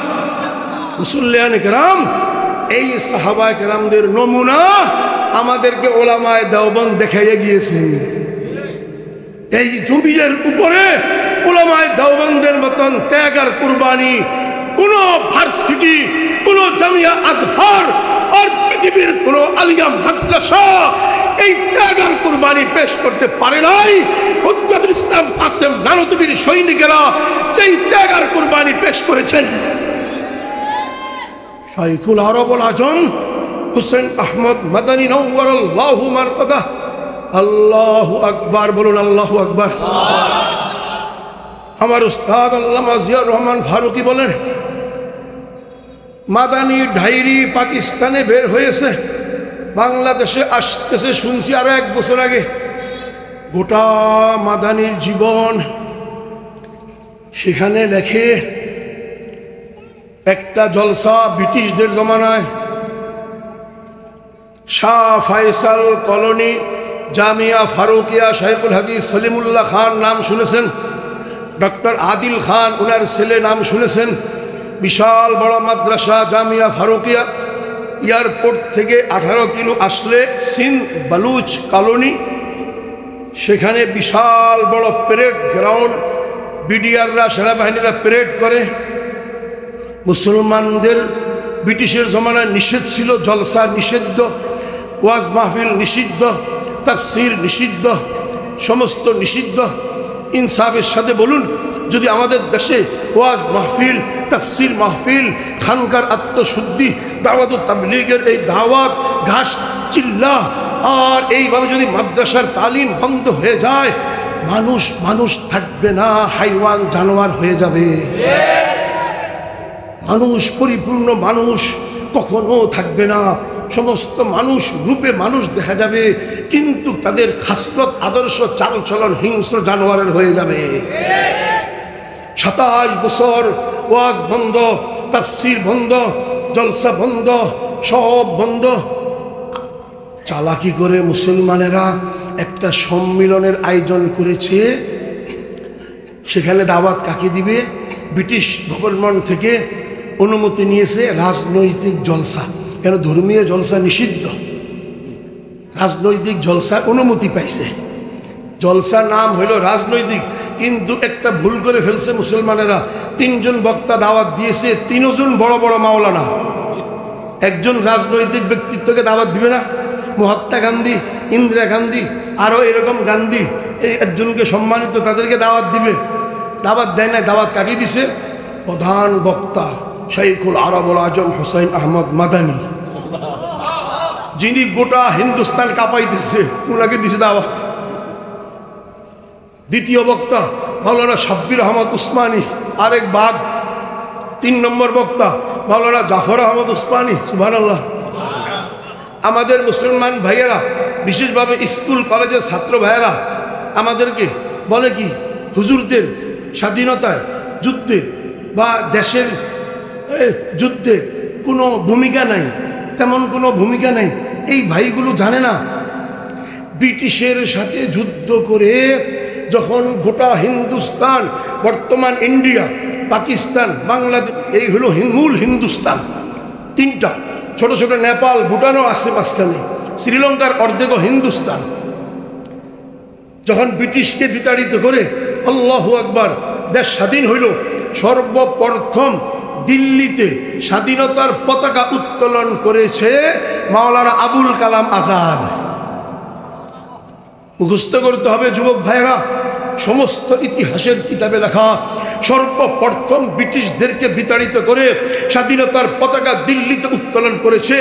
মুসল্লিয়ানে কেরাম, এই সাহাবায়ে কেরামদের নমুনা আমাদেরকে ওলামায়ে দেওবন্দ দেখাইয়া গিয়েছেন। এই জমিনের উপরে ওলামায়ে দেওবন্দের মতন ত্যাগ আর কুরবানি কোন ভার্সিটি, কোন জামিয়া আজহার আর পৃথিবীর কোন আলিয়া মাদ্রাসা এই ত্যাগ আর কুরবানি পেশ করতে পারে নাই। হুজ্জাতুল ইসলাম কাসেম নানতুবীর সৈনিকেরা যেই ত্যাগ আর কুরবানি পেশ করেছেন, শাইখুল আরবুল আজম হুসেন আহমদ মাদানী নওয়ারাল্লাহু মারকাদাহ, আল্লাহু আকবার বলুন, আল্লাহু আকবার। আমার উস্তাদ আল্লামা জিয়াউর রহমান ফারুকী বলেন, মাদানী ডায়েরি পাকিস্তানে বের হয়েছে, বাংলাদেশে আসতেছে শুনছি আরো 1 বছর আগে। গোটা মাদানীর জীবন সেখানে লেখে। একটা জলসা ব্রিটিশদের জমানায় শাহ ফয়সাল কলোনি জামিয়া ফারুকিয়া শাইখুল হাদিস সলিমুল্লাহ খান নাম শুনেছেন, ডক্টর আদিল খান ওনার ছেলে নাম শুনেছেন। বিশাল বড় মাদ্রাসা জামিয়া ফারুকিয়া, এয়ারপোর্ট থেকে 18 কিলো আসলে সিন্ধ বালুচ কলোনি, সেখানে বিশাল বড় প্যারেড গ্রাউন্ড, বিডিআররা সেনাবাহিনীরা প্যারেড করে। মুসলমানদের ব্রিটিশের জমানায় নিষেধ ছিল, জলসা নিষিদ্ধ, ওয়াজ মাহফিল নিষিদ্ধ, তাফসির নিষিদ্ধ, সমস্ত নিষিদ্ধ। ইনসাফের সাথে বলুন, যদি আমাদের দেশে ওয়াজ মাহফিল, তাফসির মাহফিল, খানকার আত্মশুদ্ধি, দাওয়াত ও তাবলীগের এই দাওয়াত, ঘাস চিল্লা আর এইভাবে যদি মাদ্রাসার তালিম বন্ধ হয়ে যায়, মানুষ মানুষ থাকবে না, হাইওয়ান জানোয়ার হয়ে যাবে। মানুষ পরিপূর্ণ মানুষ কখনো থাকবে না। সমস্ত মানুষ রূপে মানুষ দেখা যাবে, কিন্তু তাদের খাসলত আদর্শ চালচলন হিংস্র জানোয়ারের হয়ে যাবে। 27 বছর ওয়াজ বন্ধ, তাফসির বন্ধ, জলসা বন্ধ, সব বন্ধ। চালাকি করে মুসলমানেরা একটা সম্মিলনের আয়োজন করেছে। সেখানে দাওয়াত কাকে দিবে? ব্রিটিশ গভর্নমেন্ট থেকে অনুমতি নিয়েছে রাজনৈতিক জলসা। কেন? ধর্মীয় জলসা নিষিদ্ধ, রাজনৈতিক জলসার অনুমতি পাইছে। জলসার নাম হইল রাজনৈতিক, কিন্তু একটা ভুল করে ফেলছে মুসলমানেরা। 3 জন বক্তা দাওয়াত দিয়েছে, 3 জন বড় বড় মাওলানা। একজন রাজনৈতিক ব্যক্তিত্বকে দাওয়াত দিবে না? মহাত্মা গান্ধী, ইন্দিরা গান্ধী, আরও এরকম গান্ধী, এই একজনকে সম্মানিত, তাদেরকে দাওয়াত দিবে। দাওয়াত দেয় না। দাওয়াত কাকে দিছে? প্রধান বক্তা শাইখুল আরবুল আজম হুসাইন আহমদ মাদানী, যিনি গোটা হিন্দুস্তান কাঁপাইতেছে, ওনাকে দিছে দাওয়াত। দ্বিতীয় বক্তা মাওলানা সাব্বির আহমদ উসমানী, আরেক বাঘ। 3 নম্বর বক্তা মাওলানা জাফর আহমদ উসমানী। সুবহানাল্লাহ। আমাদের মুসলমান ভাইয়েরা, বিশেষভাবে স্কুল কলেজের ছাত্র ভাইয়েরা আমাদেরকে বলে কি, হুজুরদের স্বাধীনতায় যুদ্ধে বা দেশের যুদ্ধে কোনো ভূমিকা নাই, তেমন কোনো ভূমিকা নেই। এই ভাইগুলো জানে না, ব্রিটিশের সাথে যুদ্ধ করে যখন গোটা হিন্দুস্তান, বর্তমান ইন্ডিয়া, পাকিস্তান, বাংলাদেশ, এই হলো মূল হিন্দুস্তান, 3টা, ছোট ছোট নেপাল, ভুটানও আছে মাঝখানে, শ্রীলঙ্কার অর্ধেকও হিন্দুস্তান। যখন ব্রিটিশকে বিতাড়িত করে আল্লাহু আকবার দেশ স্বাধীন হইল, সর্বপ্রথম দিল্লিতে স্বাধীনতার পতাকা উত্তোলন করেছে মাওলানা আবুল কালাম আজাদ। মুখস্থ করতে হবে যুবক ভাইরা, সমস্ত ইতিহাসের কিতাবে লেখা, সর্বপ্রথম ব্রিটিশদেরকে বিতাড়িত করে স্বাধীনতার পতাকা দিল্লিতে উত্তোলন করেছে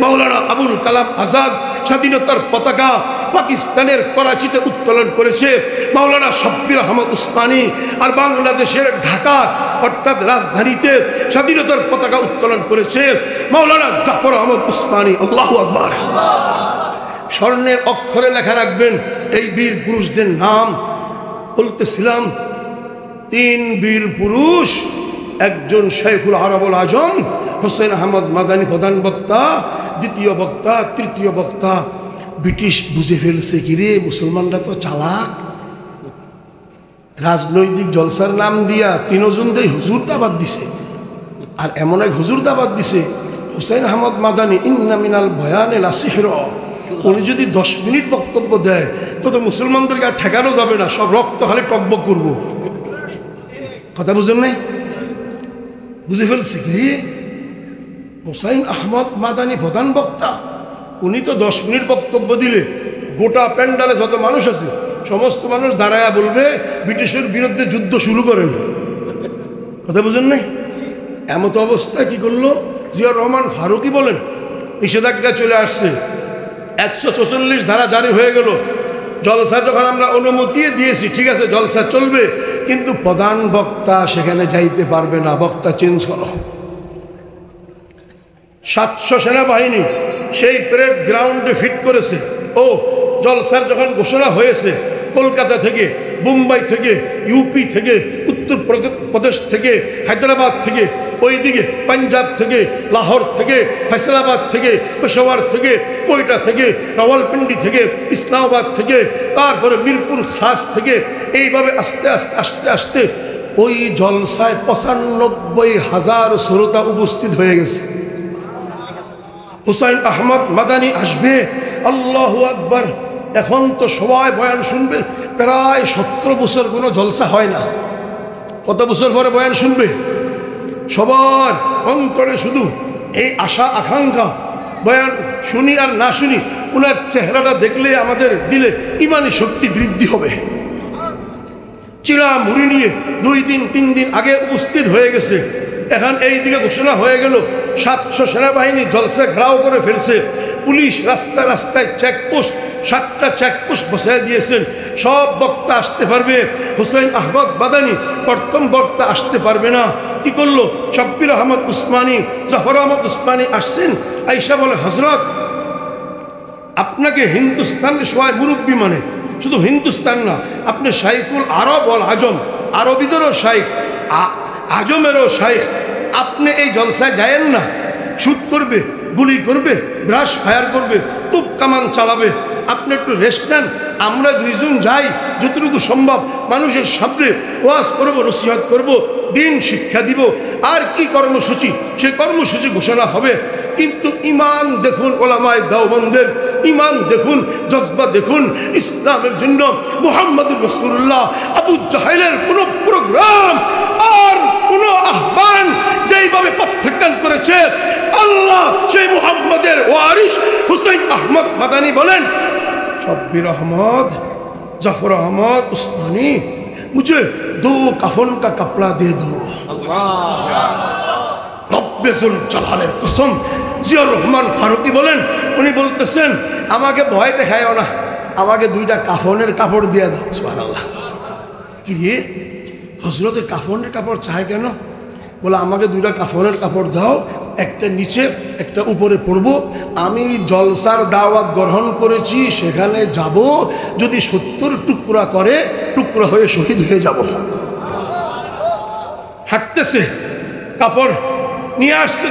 মাওলানা আবুল কালাম আজাদ। স্বাধীনতার পতাকা পাকিস্তানের করাচিতে উত্তোলন করেছে মাওলানা সাব্বির আহমদ উসমানী। আর বাংলাদেশের ঢাকা অর্থাৎ রাজধানীতে স্বাধীনতার পতাকা উত্তোলন করেছে মাওলানা জাফর আহমদ উসমানী। আল্লাহু আকবার। স্বর্ণের অক্ষরে লেখা রাখবেন এই বীর পুরুষদের নাম। বলতেছিলাম 3 বীর পুরুষ, একজন শাইখুল আরবুল আজম হোসেন আহমদ মাদানী প্রধান বক্তা, দ্বিতীয় বক্তা, তৃতীয় বক্তা। ব্রিটিশ বুঝে ফেলছে কিরে মুসলমানরা তো চালাক, রাজনৈতিক জলসার নাম দিয়া 3 জন দেই হুজুর দাবাত দিছে। আর এমন এক হুজুর দাবাত দিছে হোসেন আহমদ মাদানী ইন্না মিনাল বয়ানে লাসিহর। উনি যদি 10 মিনিট বক্তব্য দেয় তো মুসলমানদেরকে আর ঠেকানো যাবে না, সব রক্ত খালি টকবক করব। কথা বুঝেন নাই? বুঝে ফেলছে কি হোসেন আহমদ মাদানী প্রধান বক্তা, উনি তো 10 মিনিট বক্তব্য দিলে গোটা প্যান্ডালে যত মানুষ আছে সমস্ত মানুষ দাঁড়ায়া বলবে ব্রিটিশের বিরুদ্ধে যুদ্ধ শুরু করেন। কথা বুঝেন নাই? এমত অবস্থায় কি করলো জিয়াউর রহমান ফারুকি বলেন নিষেধাজ্ঞা চলে আসছে, 144 ধারা জারি হয়ে গেল। জলসা যখন আমরা অনুমতি দিয়েছি, ঠিক আছে জলসা চলবে, কিন্তু প্রধান বক্তা সেখানে যাইতে পারবে না, বক্তা চেঞ্জ করো। 700 সেনাবাহিনী সেই প্যারেড গ্রাউন্ডে ফিট করেছে। ও জলসার যখন ঘোষণা হয়েছে, কলকাতা থেকে, মুম্বাই থেকে, ইউপি থেকে, উত্তর প্রদেশ থেকে, হায়দ্রাবাদ থেকে, ওইদিকে পাঞ্জাব থেকে, লাহোর থেকে, ফৈসলাবাদ থেকে, পেশোয়ার থেকে, কোয়েটা থেকে, রাওয়ালপিন্ডি থেকে, ইসলামাবাদ থেকে, তারপরে মিরপুর খাস থেকে, এইভাবে আস্তে আস্তে আস্তে আস্তে ওই জলসায় 95,000 শ্রোতা উপস্থিত হয়ে গেছে। হুসাইন আহমদ মাদানী আসবে, আল্লাহু আকবার। এখন তো সবাই বয়ান শুনবে, প্রায় 17 বছর কোনো জলসা হয় না। কত বছর পরে বয়ান শুনবে? সবার অন্তরে শুধু এই আশা আকাঙ্ক্ষা, বয়ান শুনি আর না শুনি ওনার চেহারাটা দেখলে আমাদের দিলে ইমানি শক্তি বৃদ্ধি হবে। চিড়া মুড়ি নিয়ে 2 দিন 3 দিন আগে উপস্থিত হয়ে গেছে। এখন এই দিকে ঘোষণা হয়ে গেল 700 সেনাবাহিনী জলসা ঘেরাও করে ফেলছে, পুলিশ রাস্তায় রাস্তায় চেকপোস্ট, 7টা চেকপোস্ট বসায় দিয়েছেন। সব বক্তা আসতে পারবে, হুসাইন আহমদ মাদানী প্রথম বক্তা আসতে পারবে না। কি করলো? শাব্বির আহমদ উসমানী, জাফর আহমদ উসমানী আসছেন। আইসা বলে হজরত আপনাকে হিন্দুস্তানের সবাই মুরব্বী মানে, শুধু হিন্দুস্তান না, আপনি শাইখুল আরব ওয়াল আজম, আরবিদেরও শাইখ, আজমেরও শাইখ, আপনি এই জলসায় যায়েন না? শুট করবে, গুলি করবে, ব্রাশ ফায়ার করবে, তুপ কামান চালাবে, আপনি একটু রেস্ট নেন, আমরা 2 জন যাই, যতটুকু সম্ভব মানুষের সামনে ওয়াজ করব, নসিহত করব, দিন শিক্ষা দিব। আর কি কর্মসূচি, সেই কর্মসূচি ঘোষণা হবে। কিন্তু ইমান দেখুন ওলামায়ে দেওবন্দের, ইমান দেখুন, জজবা দেখুন ইসলামের জন্য। মুহাম্মদুর রাসূলুল্লাহ, আবু জাহেলের কোনো প্রোগ্রাম আর কোনো আহ্বান যেইভাবে প্রত্যাখ্যান করেছে, আল্লাহ সেই মুহাম্মদের ওয়ারিস হুসাইন আহমদ মাদানী বলেন शब्बीर अहमद, जफर अहमद उस्मानी, मुझे 2 कफन का कपड़ा दे दो। रब्बे जुल जलालेर कसम। জিয়াউর রহমান ফারুকি বলেন, উনি বলতেছেন আমাকে ভয় দেখায়ও না, আমাকে 2টা কাফনের কাপড় দিয়ে দাও। সুবহানাল্লাহ। কি রে হযরতে কাফনের কাপড় চায় কেন? বলে আমাকে 2টা কাফনের কাপড় দাও, একটা নিচে একটা উপরে পড়ব। আমি জলসার দাওয়াত গ্রহণ করেছি, সেখানে যাব, যদি 70 টুকরা করে টুকরা হয়ে শহীদ হয়ে যাব। হাঁটতেছে, কাপড় নিয়ে আসছে,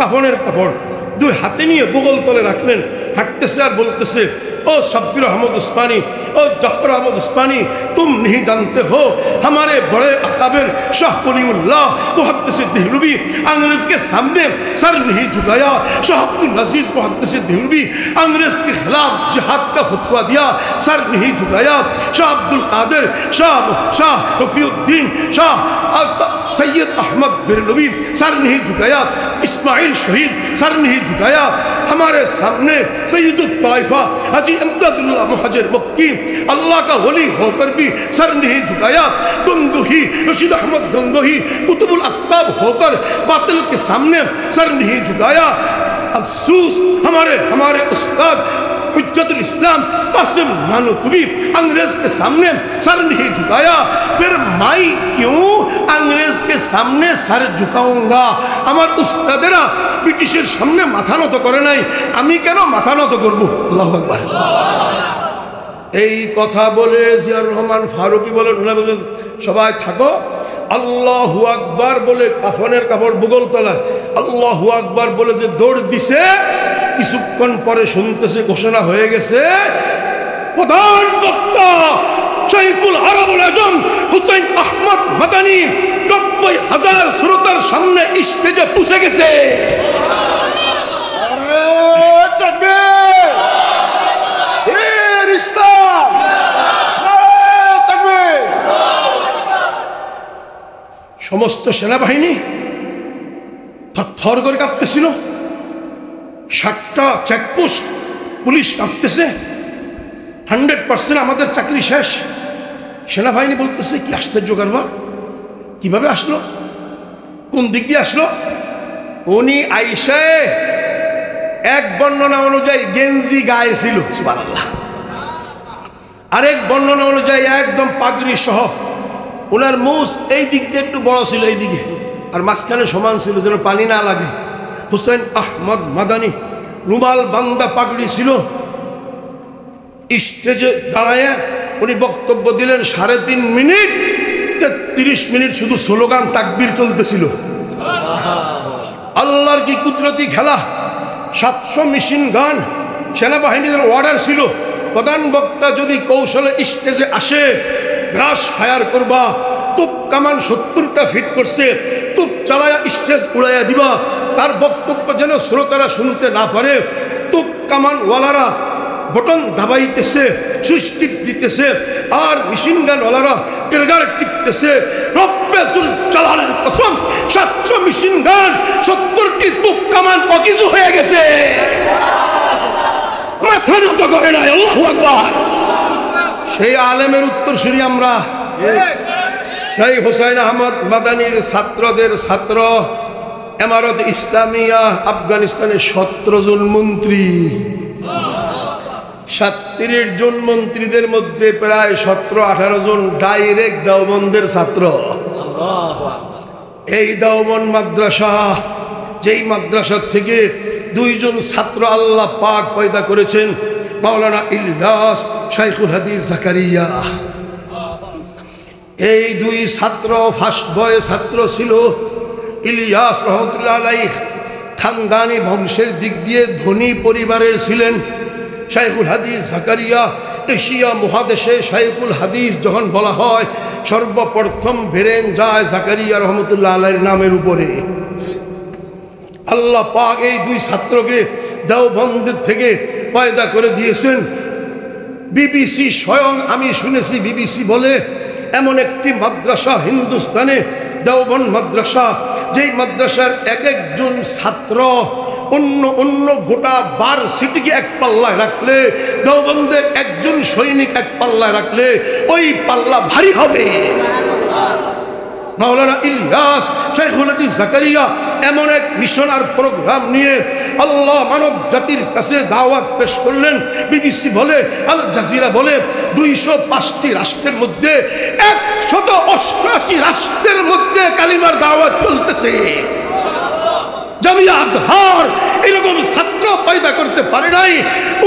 কাফনের কাপড় 2 হাতে নিয়ে বগল তলে রাখলেন, হাঁটতেছে আর বলতেছে ओ शब्बीर अहमद उस्मानी, ओ जफर अहमद उस्मानी, तुम नहीं जानते हो हमारे बड़े अकाबिर शाह वलीउल्लाह मुहद्दिस देहलवी अंग्रेज के सामने सर नहीं झुकाया। शाह अब्दुल अजीज मुहद्दिस देहलवी अंग्रेज के खिलाफ जिहाद का फतवा दिया, सर नहीं झुकाया। शाह अब्दुल कादिर, शाह रफीउद्दीन, शाह सैयद अहमद बेरलवी सर नहीं झुकाया। इस्माइल शहीद सर नहीं झुकाया। हमारे सामने सैयदुत ताइफा हाजी अमददुल्लाह मुहाजिर मक्की अल्लाह का वली होकर भी सर नहीं झुकाया। गंगोही रशीद अहमद गंगोही कुतुबुल अख्ताब होकर बातिल के सामने सर नहीं झुकाया। अफसोस हमारे उस्ताद हुज्जतुल इस्लाम कासिम नानोतवी अंग्रेज के सामने सर नहीं झुकाया। फिर मैं क्यों अंग्रेज के सामने सर झुकाऊंगा? আমার উস্তাদেরা ব্রিটিশের সামনে মাথা নত করে নাই, আমি কেন মাথা নত করব? আল্লাহু আকবার। এই কথা বলে জিয়াউর রহমান ফারুকী বলেন, সবাই থাকো, আল্লাহু আকবার বলে কাফনের কাপড় বুগল তলায় আল্লাহু আকবার বলে যে দৌড় দিছে, কিছুক্ষণ পরে শুনতেছে ঘোষণা হয়ে গেছে, প্রধান বক্তা শাইখুল আরবুল আজম হুসাইন আহমদ মাদানী ৯০,০০০ শ্রোতার সামনে স্টেজে পৌঁছে গেছে। সমস্ত সেনাবাহিনী থর করে কাঁপতেছিল, ৬০টা চেকপোস্ট পুলিশ কাঁপতেছে, 100% আমাদের চাকরি শেষ। সেনাবাহিনী বলতেছে কি আশ্চর্য কারবার, কিভাবে আসলো, কোন দিক দিয়ে আসলো? উনি আইসায় এক বর্ণনা অনুযায়ী গেঞ্জি গায়ে ছিল, সুবহানাল্লাহ, আরেক বর্ণনা অনুযায়ী একদম পাগড়ি সহ। ওনার মুস এই দিক দিয়ে একটু বড় ছিল, এই দিকে, আর মাঝখানে সমান ছিল যেন পানি না লাগে। হুসাইন আহমদ মাদানী রুমাল বান্দা পাগড়ি ছিল। স্টেজে দাঁড়ায় উনি বক্তব্য দিলেন ৩.৫ মিনিট, ৩০ মিনিট শুধু স্লোগান তাকবীর চলতেছিল। আল্লাহর কি কুদরতি খেলা! ৭০০ মেশিন গান, সেনাবাহিনীদের অর্ডার ছিল প্রধান বক্তা যদি কৌশলে স্টেজে আসে ব্রাশ ফায়ার করবা, তুপ কামান ৭০টা ফিট করছে, তুপ চালায়া স্টেজ উড়াইয়া দিবা। তার বক্তব্য যেন শ্রোতারা শুনতে না পারে, তুপ কামান ওয়ালারা বটন দাবাইতেছে, সুইচ টিপ দিতেছে, আর মেশিন গান ওয়ালারা ট্রিগার টিপতেছে। রব্বে-জুল জালালের কসম, ৭০০ মেশিন গান, ৭০টি তুপ কামান অকিছু হয়ে গেছে, মাথা নত করে নাই। আল্লাহু আকবার। সেই আলেমের উত্তরসূরি আমরা, সেই হুসাইন আহমদ মাদানীর ছাত্রদের ছাত্র, ইমারত ইসলামিয়া আফগানিস্তানের ১৭ জন মন্ত্রী, ৩৭ জন মন্ত্রীদের মধ্যে প্রায় ১৭-১৮ জন ডাইরেক্ট দেওবন্দের ছাত্র। এই দেওবন্দ মাদ্রাসা, যেই মাদ্রাসা থেকে ২ জন ছাত্র আল্লাহ পাক পয়দা করেছেন, মাওলানা ইলিয়াস, শাইখুল হাদিস জাকারিয়া। এই ২ ছাত্র ফার্স্ট বয় ছাত্র ছিল। ইলিয়াস রহমতুল্লাহ আলাইহি খানদানি বংশের দিক দিয়ে ধনী পরিবারের ছিলেন। শাইখুল হাদিস জাকারিয়া, এশিয়া মহাদেশে শাইখুল হাদিস যখন বলা হয়, সর্বপ্রথম বেরেন যায় জাকারিয়া রহমতুল্লাহ আলাইহির নামের উপরে। আল্লাহ পাক এই ২ ছাত্রকে দেওবন্দের থেকে পয়দা করে দিয়েছেন। বিবিসি স্বয়ং, আমি শুনেছি বিবিসি বলে, এমন একটি মাদ্রাসা হিন্দুস্তানে দেওবন্দ মাদ্রাসা, যেই মাদ্রাসার এক একজন ছাত্র অন্য অন্য গোটা ভার্সিটিকে এক পাল্লায় রাখলে, দেওবন্দের একজন সৈনিক এক পাল্লায় রাখলে ওই পাল্লা ভারী হবে। মাওলানা ইলিয়াস, শাইখুল হাদিস জাকারিয়া এমন এক মিশন আর প্রোগ্রাম নিয়ে আল্লাহ মানব জাতির কাছে দাওয়াত পেশ করলেন। বিবিসি বলে, আল জাজিরা বলে, ২০৫টি রাষ্ট্রের মধ্যে ১৮৮ রাষ্ট্রের মধ্যে কালিমার দাওয়াত চলতেছে। জামিয়া আজহার এরকম ছাত্র পয়দা করতে পারে নাই,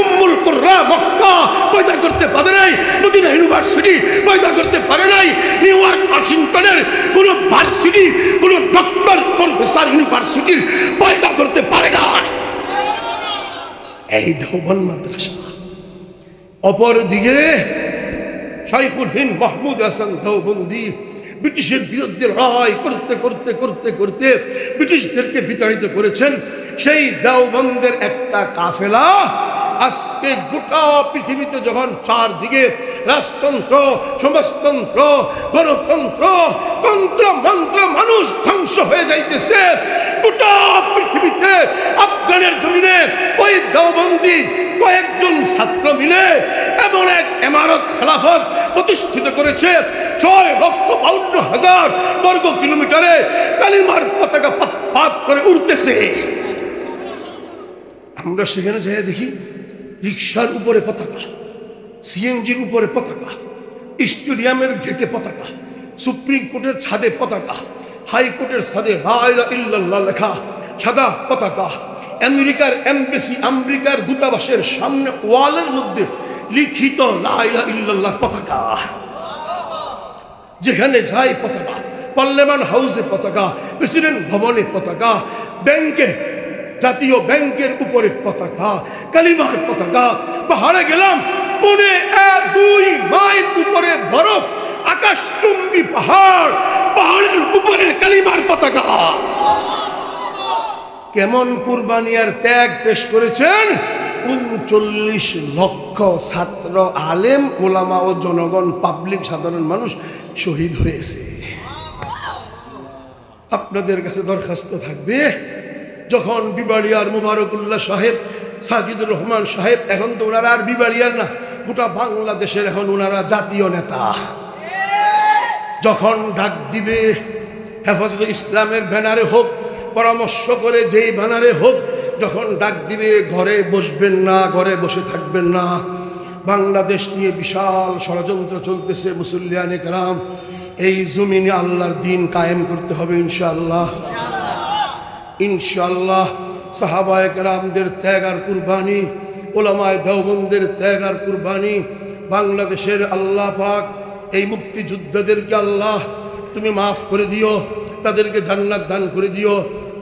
উম্মুল কুররা মক্কা পয়দা করতে পারে নাই, মদিনা ইউনিভার্সিটি পয়দা করতে পারে নাই, নিউ ইয়র্ক ওয়াশিংটনের কোন ভার্সিটি, কোন ডক্টর প্রফেসর ইউনিভার্সিটির পয়দা করতে পারে না এই দেওবন্দ মাদ্রাসা। অপরদিকে শাইখুল হিন্দ মাহমুদ হাসান দেওবন্দি ব্রিটিশের বিরুদ্ধে লড়াই করতে করতে করতে করতে ব্রিটিশদেরকে বিতাড়িত করেছেন। সেই দেওবন্দের একটা কাফেলা আজকে গোটা পৃথিবীতে যখন চারদিকে রাজতন্ত্র, সমাজতন্ত্র, গণতন্ত্র, তন্ত্র মন্ত্র মানুষ ধ্বংস হয়ে যাইতেছে, গোটা পৃথিবীতে আফগানের জমিনে ওই দেওবন্দি কয়েকজন ছাত্র মিলে এমন এক ইমারত খেলাফত প্রতিষ্ঠিত করেছে, ৬,৫২,০০০ বর্গ কিলোমিটারে কালিমার পতাকা পাত করে উঠতেছে। আমরা সেখানে যাই দেখি রিক্সার উপরে পতাকা, সিএনজির উপরে পতাকা, স্টেডিয়ামের গেটে পতাকা, সুপ্রিম কোর্টের ছাদে পতাকা, হাইকোর্টের ছাদে লা ইলাহা ইল্লাল্লাহ লেখা সাদা পতাকা, আমেরিকার এমবেসি, আমেরিকার দূতাবাসের সামনে ওয়ালের মধ্যে লিখিত লা ইলাহা ইল্লাল্লাহ পতাকা, যেখানে যাই পতাকা, পার্লামেন্ট হাউসে পতাকা, প্রেসিডেন্ট ভবনে পতাকা, ব্যাংকে, জাতীয় ব্যাংকের উপরে পতাকা, কালিমার পতাকা। পাহাড়ে গেলাম, 2.5 মাইল উপরে বরফ, আকাশচুম্বী পাহাড়, পাহাড়ের উপরে কালিমার পতাকা। কেমন কুরবানি আর ত্যাগ পেশ করেছেন! 39 লক্ষ ছাত্র, আলেম, ওলামা ও জনগণ, পাবলিক, সাধারণ মানুষ শহীদ হয়েছে। আপনাদের কাছে দরখাস্ত থাকবে, যখন বিবাড়িয়ার মুবারকুল্লাহ সাহেব, সাজিদুর রহমান সাহেব, এখন তো ওনারা আর বিবাড়িয়ার না, গোটা বাংলাদেশের এখন ওনারা জাতীয় নেতা, যখন ডাক দিবে হেফাজতে ইসলামের ব্যানারে হোক, পরামর্শ করে যেই ব্যানারে হোক, যখন ডাক দিবে ঘরে বসবেন না, ঘরে বসে থাকবেন না। বাংলাদেশ নিয়ে বিশাল ষড়যন্ত্র চলতেছে, মুসল্লিয়ানে কেরাম, এই জমিনে আল্লাহর দ্বীন কায়েম করতে হবে ইনশাআল্লাহ, ইনশাআল্লাহ। সাহাবায়ে কেরামদের ত্যাগ আর কুরবানি, ওলামায়ে দেওবন্দের ত্যাগ আর কুরবানি, বাংলাদেশের আল্লাহ পাক এই মুক্তিযোদ্ধাদেরকে আল্লাহ তুমি মাফ করে দিও, তাদেরকে জান্নাত দান করে দিও।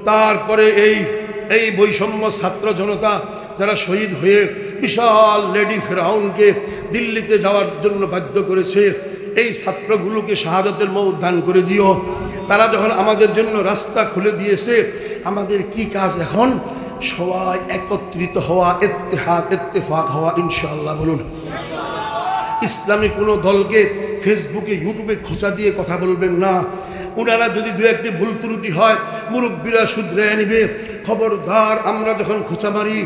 তারপরে এই বৈষম্য ছাত্র জনতা যারা শহীদ হয়ে বিশাল লেডি ফেরাউনকে দিল্লিতে যাওয়ার জন্য বাধ্য করেছে, এই ছাত্রগুলোকে শাহাদাতের মওত দান করে দিও। তারা যখন আমাদের জন্য রাস্তা খুলে দিয়েছে, আমাদের কি কাজ এখন? সবাই একত্রিত হওয়া, ইত্তেফাক হওয়া ইনশাআল্লাহ। বলুন, ইসলামী কোনো দলকে ফেসবুকে, ইউটিউবে খোঁচা দিয়ে কথা বলবেন না। ওনারা যদি দু একটি ভুল ত্রুটি হয়, মুরব্বীরা শুধরে নিবে। খবরদার, আমরা যখন খোঁচা মারি,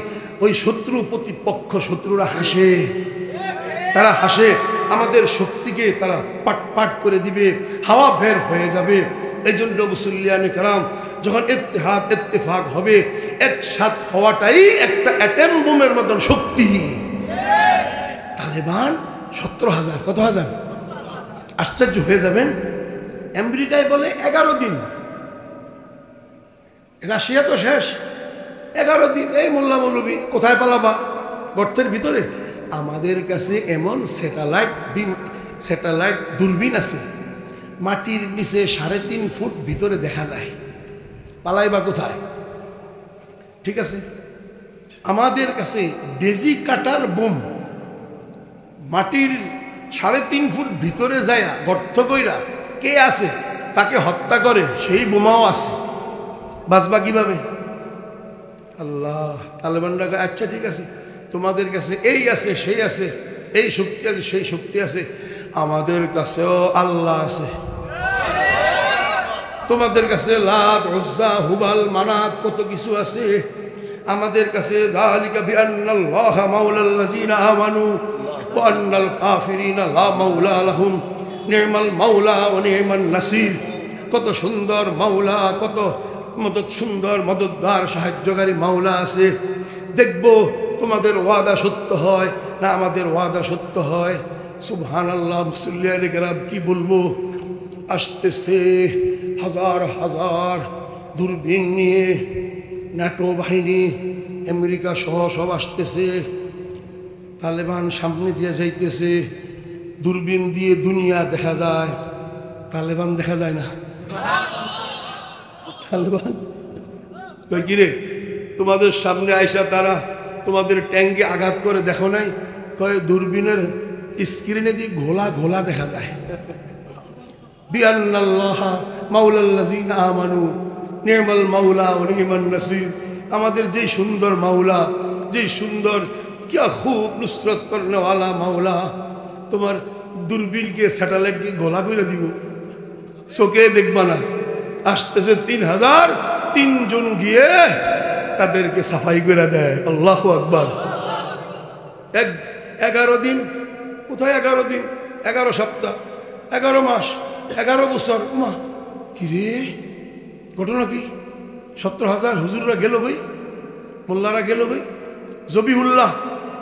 ওই শত্রু প্রতিপক্ষ, শত্রুরা হাসে, তারা হাসে, আমাদের শক্তিকে তারা পাট পাট করে দিবে, হাওয়া বের হয়ে যাবে। এই জন্য মুসল্লিয়ানে কেরাম, যখন ইত্তেফাক হবে, একসাথ হওয়াটাই একটা অ্যাটম বোমের মতন শক্তি। তালেবান 17,000, কত হাজার? আশ্চর্য হয়ে যাবেন। আমেরিকায় বলে 11 দিন, রাশিয়া তো শেষ, 11 দিন। এই মোল্লা মৌলবী কোথায় পালাবা? গর্তের ভিতরে। আমাদের কাছে এমন স্যাটেলাইট দূরবীন আছে, মাটির নিচে 3.5 ফুট ভিতরে দেখা যায়, পালাইবা কোথায়? ঠিক আছে, আমাদের কাছে ডেজি কাটার বোম, মাটির 3.5 ফুট ভিতরে যায় গর্ত কইরা কে আছে তাকে হত্যা করে, সেই বোমাও আছে। বাঁচবা কিভাবে? আল্লাহ। তালেবানরা, আচ্ছা ঠিক আছে, তোমাদের কাছে এই আছে, সেই আছে, এই শক্তি আছে, সেই শক্তি আছে, আমাদের কাছেও আল্লাহ আছে। তোমাদের কাছে লাত, উজ্জা, হুবাল, মানাত, কত কিছু আছে, আমাদের কাছে যালিকা বিআন্নাল্লাহা মাওলাল্লাযিনা আমানু ওয়া আন্নাল কাফিরিনা লা মাওলা লাহুম নি'মাল মাওলা ওয়া নি'মান নাসির। কত সুন্দর মাওলা, কত সুন্দর মদতগার, সাহায্যকারী মাওলা আছে। দেখবো তোমাদের ওয়াদা সত্য হয় না আমাদের ওয়াদা সত্য হয়। সুবহানাল্লাহ। মুসল্লিয়ানে কেরাম, কি বলবো, আসতেছে হাজার হাজার দূরবীন নিয়ে ন্যাটো বাহিনী, আমেরিকা সহ সব আসতেছে। তালেবান সামনে দিয়ে যাইতেছে, দূরবীন দিয়ে দুনিয়া দেখা যায়, তালেবান দেখা যায় না। তালেবান কই, কিরে তোমাদের সামনে আইসা তারা তোমাদের ট্যাঙ্কে আঘাত করে, দেখো নাই? কয় দূরবীনের স্ক্রিনে দিয়ে ঘোলা ঘোলা দেখা যায়। বিআন্নাল্লাহা মাওলাল্লাযিনা আমানু নি'মাল মাওলা ওয়া নি'মান নাসির। আমাদের যেই সুন্দর মাওলা, যেই সুন্দর, কিয়া খুব নুসরত করনেওয়ালা মাওলা, তোমার দূরবীনকে, স্যাটেলাইটকে গোলা করে দিব, চোখে দেখবা না। আসতেছে 3000, 3 জন গিয়ে তাদেরকে সাফাই করে দেয়। আল্লাহু আকবার। 11 দিন, কোথায় 11 দিন, 11 সপ্তাহ, 11 মাস, 11 বছর। মা কি রে, ঘটনা কি? 17,000 হুজুররা গেল গই, মোল্লারা গেল গই। জবিহুল্লাহ,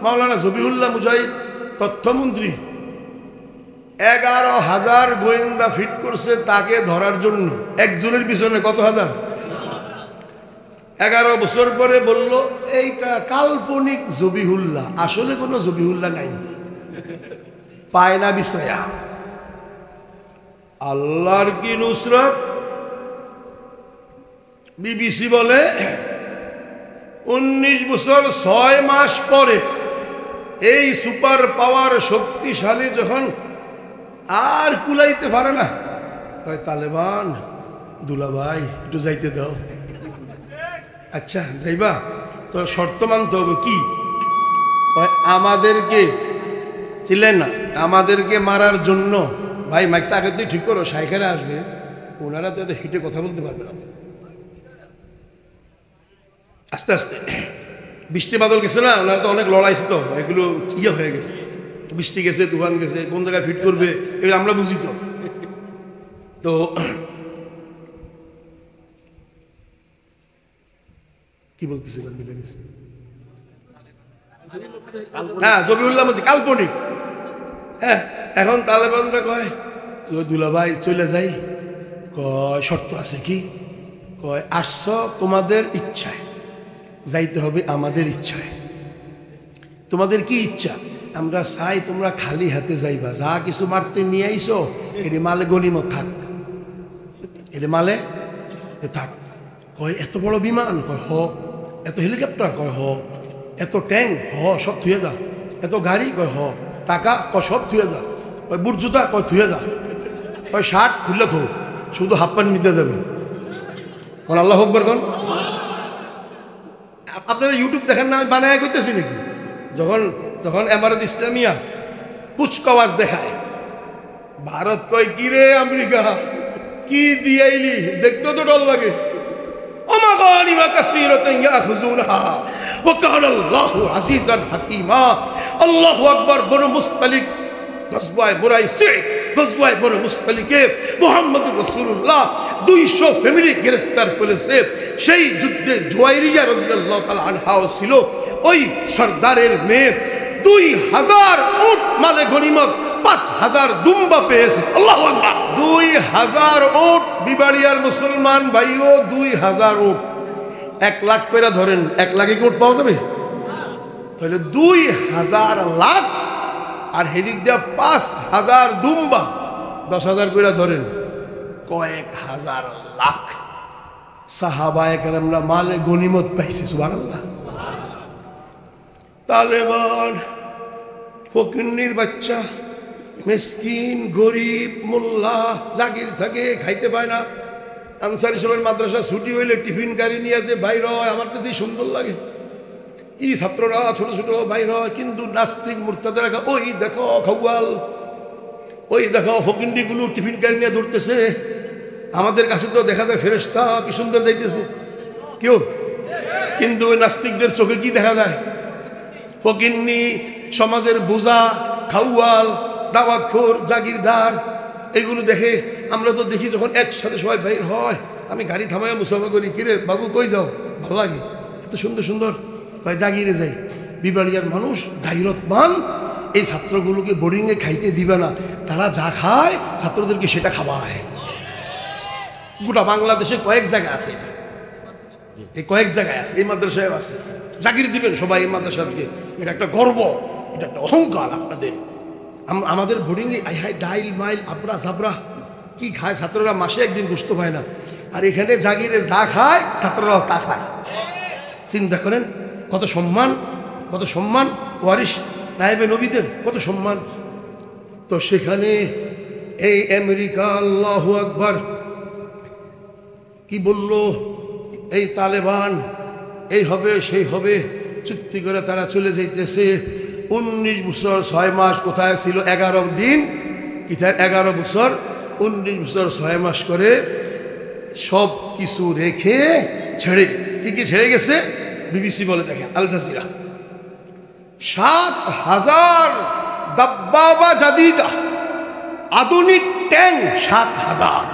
মাওলানা জবিহুল্লাহ মুজাহিদ তথ্যমন্ত্রী 11,000 গোয়েন্দা ফিট করছে তাকে ধরার জন্য। একজনের পিছনে কত হাজার? 11 বছর পরে বলল এইটা কাল্পনিক জবিহুল্লাহ, আসলে কোনো জবিহুল্লাহ নাই। পায় না বিশ্রয়া। আল্লাহর কি নুসরত। বিবিসি বলে 19 বছর 6 মাস পরে এই সুপার পাওয়ার শক্তিশালী যখন আর কুলাইতে পারে না, কয় তালেবান দুলাভাই একটু যাইতে দাও। আচ্ছা যাইবা, তো শর্ত মানতে হবে কি? আমাদেরকে ছিলেন না, আমাদেরকে মারার জন্য। ভাই মাইকটা আগে তুই ঠিক করো, সাইকেলে আসবে, ওনারা তো এত হিটে কথা বলতে পারবে না। আস্তে আস্তে বৃষ্টি বাদল গেছে না, ওনারা তো অনেক লড়াইছে, তো এগুলো ইয়ে হয়ে গেছে, বৃষ্টি গেছে, তুফান গেছে, কোন জায়গায় ফিট করবে এগুলো আমরা বুঝি। তো কি বলতেছিলাম, মিলে গেছে। হ্যাঁ জবিউল্লাহ বলছে কাল্পনিক। হ্যাঁ এখন তালেবানরা কয় দুলাভাই চলে যাই, কয় শর্ত আছে কি? কয় আসছ তোমাদের ইচ্ছায়, যাইতে হবে আমাদের ইচ্ছায়। তোমাদের কি ইচ্ছা? আমরা চাই তোমরা খালি হাতে যাইবা, যা কিছু মারতে নিয়ে আইসো এটি মালে গনিমত থাক, এটি মালে থাক। কয় এত বড় বিমান? কয় হ। এত হেলিকপ্টার? কয় হ। এত ট্যাঙ্ক? হ সব থুয়ে যা। এত গাড়ি? কয় হ। টাকা? কয় সব থুয়ে যা। কয় বুট জুতা? কয় থুয়ে যা। কয় শার্ট খুললে থো, শুধু হাফ প্যান্ট নিতে যাবে। কোন আল্লাহ আকবার কোন। আপনারা ইউটিউব দেখেন না, আমি বানায় করতেছি নাকি? যখন যখন এমারত ইসলামিয়া কুচকাওয়াজ দেখায়, ভারত কয় কি রে আমেরিকা কি দিয়াইলি, দেখতেও তো ডর লাগে। আল্লাহু আকবার। বনু মুস্তালিক গজওয়ায়ে মুরাইসি, গজওয়ায়ে বনু মুস্তালিকে মুহাম্মদুর রাসূলুল্লাহ 200 ফ্যামিলি গ্রেফতার করেছে। সেই যুদ্ধে জুয়াইরিয়া রাদিয়াল্লাহু তাআলা আনহাও ছিল। ওই সরদারের মেয়ে 2000 উট মালে গনিমত, 5000 দুম্বা পেয়েছে। আল্লাহু আকবার। 2000 উট। বিবাড়িয়ার মুসলমান ভাইও 2000 উট 1 লাখ করে ধরেন, 1 লাখে কি উট পাওয়া যাবে? তাহলে 2000 লাখ আর হেদিক দিয়া 5000 দুম্বা, 10,000 করে ধরেন, কয়েক হাজার লাখ সাহাবায়ে কেরামরা মালে গনিমত পাইছে। সুবহানাল্লাহ। তালেবান ফকিন্নির বাচ্চা, মিসকিন, গরিব, মোল্লা, জাগির থাকে, খাইতে পায় না। আনসারি সবের মাদ্রাসা ছুটি হইলে টিফিন গাড়ি নিয়ে আসে বাইর হয়। আমার তো যে সুন্দর লাগে, ই ছাত্ররা ছোট ছোট বাইর হয়, কিন্তু নাস্তিক মুরতাদেরা ওই দেখো খাওয়াল, ওই দেখো ফকিন্নিগুলো টিফিন গাড়ি নিয়ে ধরতেছে। আমাদের কাছে তো দেখা যায় ফেরেশতা কি সুন্দর যাইতেছে কেউ, কিন্তু ওই নাস্তিকদের চোখে কি দেখা যায়? ফকিন্নি, সমাজের বোঝা, খাওয়াল, দাওয়াতখোর, জাগিরদার, এগুলো দেখে। আমরা তো দেখি যখন একসাথে সবাই বাইর হয়, আমি গাড়ি থামায় মুসাফা করি, কিরে বাবু কই যাও? ভালো লাগে, এত সুন্দর সুন্দর, কয় জাগিরে যাই। বিবাড়িয়ার মানুষ গাইরতমান, এই ছাত্রগুলোকে বোর্ডিংয়ে খাইতে দিবে না, তারা যা খায় ছাত্রদেরকে সেটা খাওয়ায়। গোটা বাংলাদেশে কয়েক জায়গায় আছে, এই কয়েক জায়গায় আছে, এই মাদ্রাসায় আছে। জাগির দিবেন সবাই এই মাদ্রাসাকে, এটা একটা গর্ব, এটা একটা অহংকার আপনাদের। আমাদের বোর্ডিংয়ে আই হাই ডাইল মাইল আবরা জাবরা কি খায় ছাত্ররা, মাসে একদিন গোস্ত পায় না। আর এখানে জাগিরে যা খায় ছাত্ররাও তা খায়। চিন্তা করেন কত সম্মান, কত সম্মান। ওয়ারিশ নায়েবে নবীদের কত সম্মান। তো সেখানে এই আমেরিকা, আল্লাহু আকবার, কি বলল? এই তালেবান এই হবে সেই হবে চুক্তি করে তারা চলে যাইতেছে। 19 বছর 6 মাস কোথায় ছিল? 11 দিন, কোথায় 11 বছর 19 বছর 6 মাস করে সব কিছু রেখে ছেড়ে, কি কি ছেড়ে গেছে? বিবিসি বলে, দেখেন আল জাজিরা, 7000 দাব্বাবা জাদিদা, আধুনিক ট্যাঙ্ক 7000।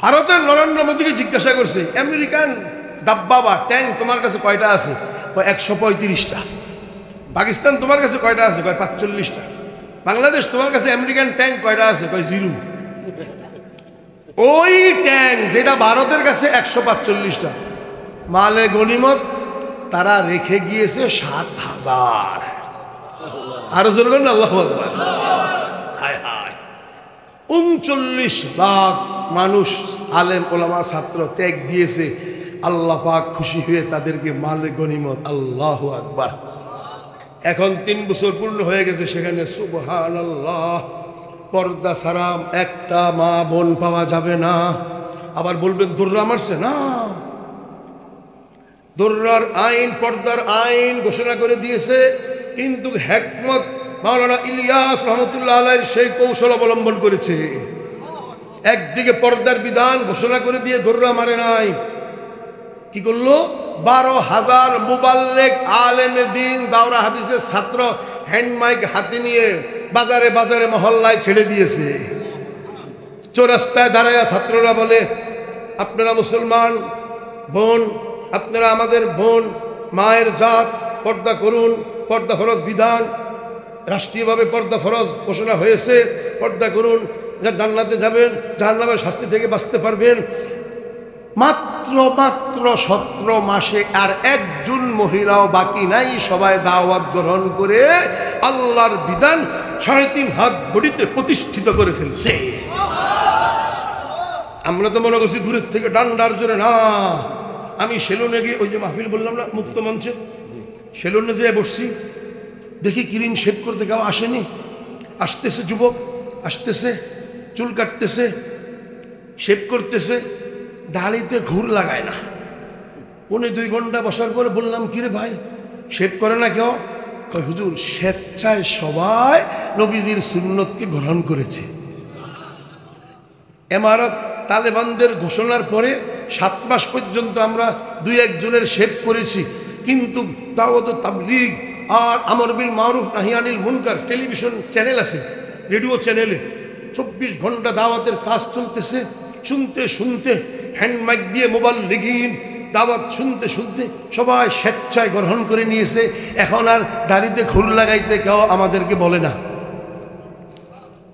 ভারতের নরেন্দ্র মোদীকে জিজ্ঞাসা করছে, আমেরিকান দাব্বাবা ট্যাঙ্ক তোমার কাছে কয়টা আছে? 135টা। পাকিস্তান তোমার কাছে কয়টা আছে? 45টা। বাংলাদেশ তোমার কাছে আমেরিকান ট্যাঙ্ক কয়টা আছে? 0। ওই ট্যাঙ্ক যেটা ভারতের কাছে 145টা, মালে গনিমত তারা রেখে গিয়েছে 7000। আরো জোরে বলেন আল্লাহু আকবার। হায় হায়, ৩৯ লাখ মানুষ আলেম ওলামা ছাত্র ত্যাগ দিয়েছে, আল্লাহ পাক খুশি হয়ে তাদেরকে মাল গনিমত, আল্লাহু আকবার। এখন ৩ বছর পূর্ণ হয়ে গেছে, সেখানে সুবহানাল্লাহ পর্দা ছাড়াম একটা মা বোন পাওয়া যাবে না। আবার বলবেন দর্রা মারছে না, দর্রার আইন পর্দার আইন ঘোষণা করে দিয়েছে, কিন্তু হিকমত মাওলানা ইলিয়াস রহমতুল্লাহ আলাইহির সেই কৌশল অবলম্বন করেছে। একদিকে পর্দার বিধান ঘোষণা করে দিয়ে দর্রা মারে নাই, কি করলো ১২,০০০ মুবাল্লিগ আলেমে দ্বীন দাওরা হাদিসের ছাত্র হ্যান্ড মাইক হাতে নিয়ে বাজারে বাজারে মহল্লায় ছেড়ে দিয়েছে। চৌরাস্তায় দাঁড়ায়া ছাত্ররা বলে, আপনারা মুসলমান বোন, আপনারা আমাদের বোন, মায়ের জাত, পর্দা করুন, পর্দা ফরজ বিধান, রাষ্ট্রীয়ভাবে পর্দা ফরজ ঘোষণা হয়েছে, পর্দা করুন, যা জান্নাতে যাবেন, জাহান্নামের শাস্তি থেকে বাঁচতে পারবেন। মাত্র 17 মাসে আর একজন মহিলাও বাকি নাই, সবাই দাওয়াত গ্রহণ করে আল্লাহর বিধান 3.5 হাত বডিতে প্রতিষ্ঠিত করে ফেলছে। আমরা তো মনে করছি দূরের থেকে ডান্ডার জোরে, না। আমি সেলুনে গিয়ে, ওই যে মাহফিল বললাম না মুক্ত মঞ্চে, সেলুনে যেয়ে বসছি, দেখি ক্লিন শেভ করতে কেউ আসেনি, আসতেছে যুবক, আসতেছে চুল কাটতেছে, শেভ করতেছে, দাড়িতে ঘুর লাগায় না। 1.5-2 ঘন্টা বসার পরে বললাম, কিরে ভাই শেভ করে না কেউ? কয় হুজুর স্বেচ্ছায় সবাই নবীজির সুন্নতকে গ্রহণ করেছে। এমারত তালেবানদের ঘোষণার পরে 7 মাস পর্যন্ত আমরা 2-1 জনের শেভ করেছি, কিন্তু দাওয়াত তাবলীগ আর আমর বিল মারুফ নাহি আনিল মুনকার টেলিভিশন চ্যানেল আছে, রেডিও চ্যানেলে 24 ঘন্টা দাওয়াতের কাজ চলতেছে। শুনতে শুনতে হ্যান্ড মাইক দিয়ে মুবাল্লিগিন দাওয়াত শুনতে শুনতে সবাই স্বেচ্ছায় গ্রহণ করে নিয়েছে। এখন আর দাড়িতে ঘুর লাগাইতে কেউ আমাদেরকে বলে না।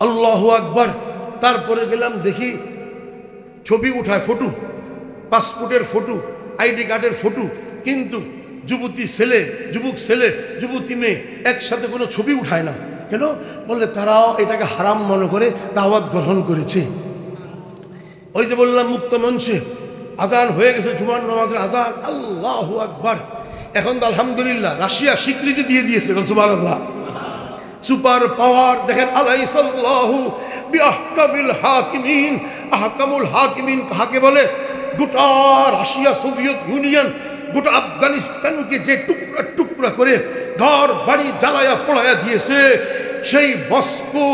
আল্লাহু আকবার। তারপরে গেলাম, দেখি ছবি উঠায়, ফটো, পাসপোর্টের ফটো, আইডি কার্ডের ফটো, কিন্তু যুবতী ছেলে, যুবক ছেলে, যুবতী মেয়ে একসাথে কোনো ছবি উঠায় না। কেন? বললে তারাও এটাকে হারাম মনে করে দাওয়াত গ্রহণ করেছে। ওই যে বললাম মুক্ত মঞ্চে আজান হয়ে গেছে, জুমার নামাজের আজান, আল্লাহু আকবার। এখন তো আলহামদুলিল্লাহ রাশিয়া স্বীকৃতি দিয়ে দিয়েছে, সুবহানাল্লাহ। সুপার পাওয়ার দেখেন, আলাইসাল্লাহু বিআহকামিল হাকিমিন। আহকামুল হাকিমিন কাকে বলে? গোটা রাশিয়া, সোভিয়েত ইউনিয়ন, গোটা আফগানিস্তানকে যে টুকরা টুকরা করে ঘর বাড়ি জ্বালায়া পোড়ায়া দিয়েছে, সেই মস্কো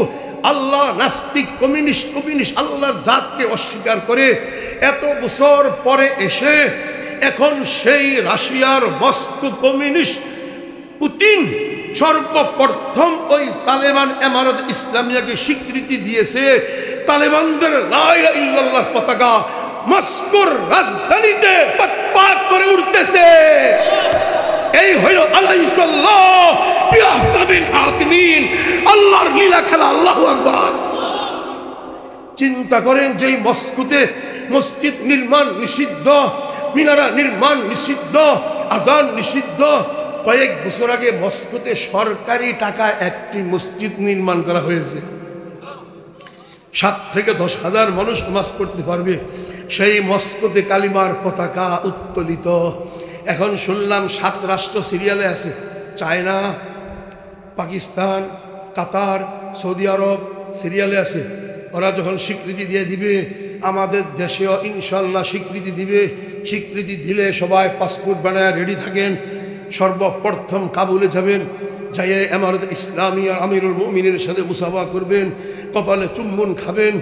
আল্লাহ নাস্তিক কমিউনিস্ট আল্লাহর জাতকে অস্বীকার করে এত বছর পরে এসে এখন সেই রাশিয়ার মস্কো কমিউনিস্ট পুতিন সর্বপ্রথম ওই তালেবান এমারত ইসলামিয়াকে স্বীকৃতি দিয়েছে। তালেবানদের লা ইলাহা ইল্লাল্লাহ পতাকা মস্কোর রাজধানীতে পাক করে উঠতেছে। এই হইল আলাইসাল্লাহ বিআহকামিল হাকিমিন, আল্লাহর লীলা খেলা। আল্লাহু আকবার। চিন্তা করেন, যেই মস্কোতে মসজিদ নির্মাণ নিষিদ্ধ, মিনারা নির্মাণ নিষিদ্ধ, আজান নিষিদ্ধ, কয়েক বছর আগে মস্কোতে সরকারি টাকায় একটি মসজিদ নির্মাণ করা হয়েছে। 7 থেকে 10 হাজার মানুষ নামাজ পড়তে পারবে। সেই মস্কোতে কালিমার পতাকা উত্তোলিত। এখন শুনলাম 7 রাষ্ট্র সিরিয়ালে আছে, চায়না, পাকিস্তান, কাতার, সৌদি আরব সিরিয়ালে আছে। ওরা যখন স্বীকৃতি দিয়ে দিবে, আমাদের দেশেও ইনশাল্লাহ স্বীকৃতি দিবে। স্বীকৃতি দিলে সবাই পাসপোর্ট বানায় রেডি থাকেন। সর্বপ্রথম কাবুলে যাবেন, যাইয়ে এমারত ইসলামিয়া আমিরুল মুমিনের সাথে মুসাফা করবেন, কপালে চুম্বন খাবেন,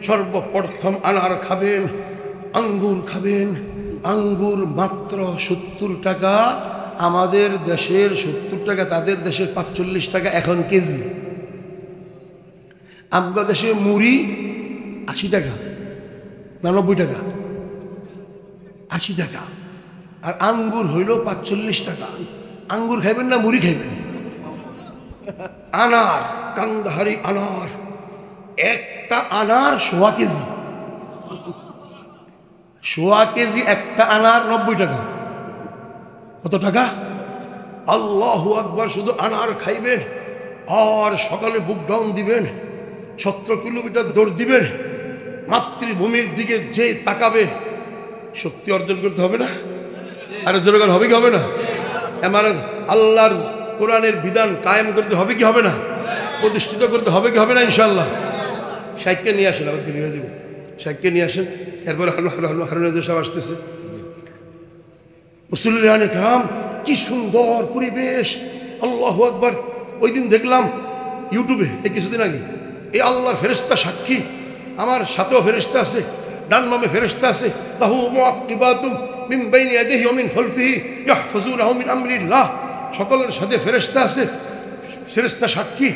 সর্বপ্রথম আনার খাবেন, আঙ্গুর খাবেন। আঙ্গুর মাত্র 70 টাকা, আমাদের দেশের 70 টাকা, তাদের দেশের 45 টাকা এখন কেজি। আমাদের দেশে মুড়ি 80 টাকা না 90 টাকা, 80 টাকা। আর আঙ্গুর হইল 45 টাকা। আঙ্গুর খাইবেন না মুড়ি খাইবেন? আনার, কান্দাহারি আনার, একটা আনার 1.25 কেজি, 1.25 কেজি একটা আনার 90 টাকা। কত টাকা? আল্লাহু আকবার। শুধু আনার খাইবেন, আর সকালে বুক ডাউন দিবেন, 17 কিলোমিটার দৌড় দিবেন, মাতৃভূমির দিকে যে তাকাবে শক্তি অর্জন করতে হবে না? আরে জোরগান হবে কি হবে না? আমার আল্লাহর কোরআনের বিধান কায়েম করতে হবে কি হবে না? প্রতিষ্ঠিত করতে হবে কি হবে না? ইনশাল্লাহ। সাইকেল নিয়ে আসেন, আবার দেরি হয়ে যাবে। সাইকেল নিয়ে আসেন, এরপরে হারুন সাহেব আসতেছে। মুসল্লিয়ানে কেরাম, কি সুন্দর পরিবেশ, আল্লাহু আকবার। ওই দিন দেখলাম ইউটিউবে, এই কিছুদিন আগে, এই আল্লাহর ফেরেশতা সাক্ষী, আমার সাথেও ফেরেশতা আছে, ডান বামে ফেরেশতা আছে, লাহু মুআক্কিবাতুম মিন বাইনি ইয়াদিহি ওয়া মিন খালফিহি ইয়াহফাজুনাহু মিন আমরিল্লাহ। সকলের সাথে ফেরেশতা আছে, ফেরেশতা সাক্ষী।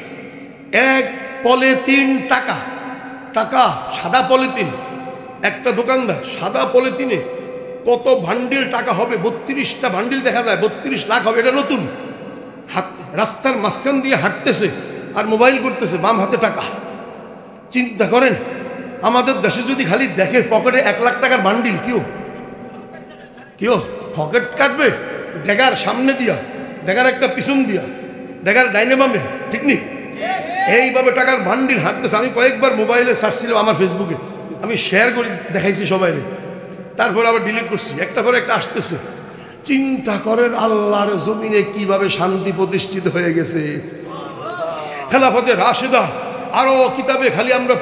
এক পলিথিন টাকা, টাকা সাদা পলিথিন, একটা দোকানদার সাদা পলিথিনে কত বান্ডিল টাকা হবে? 32টা বান্ডিল দেখা যায়, 32 লাখ হবে। এটা নতুন, রাস্তার মাঝখান দিয়ে হাঁটতেছে আর মোবাইল করতেছে, বাম হাতে টাকা। চিন্তা করেন, আমাদের দেশে যদি খালি দেখে পকেটে 1 লাখ টাকার বান্ডিল, কেউ পকেট কাটবে? ডেগার সামনে দিয়া, ডেগার একটা পিছন দিয়া, ডেগার ডাইনে বামে, ঠিক নেই? এইভাবে টাকার বান্ডিল হাঁটতেছে। আমি কয়েকবার মোবাইলে সার্চ ছিলাম, আমার ফেসবুকে আমি শেয়ার করে দেখাইছি সবাই, তারপর আবার ডিলিট করছি। একটা পরে একটা আসতেছে। চিন্তা করেন আল্লাহর জমিনে কিভাবে শান্তি প্রতিষ্ঠিত হয়ে গেছে। খেলাফতে রাশেদা, আরো কিতাবে খালি আমরা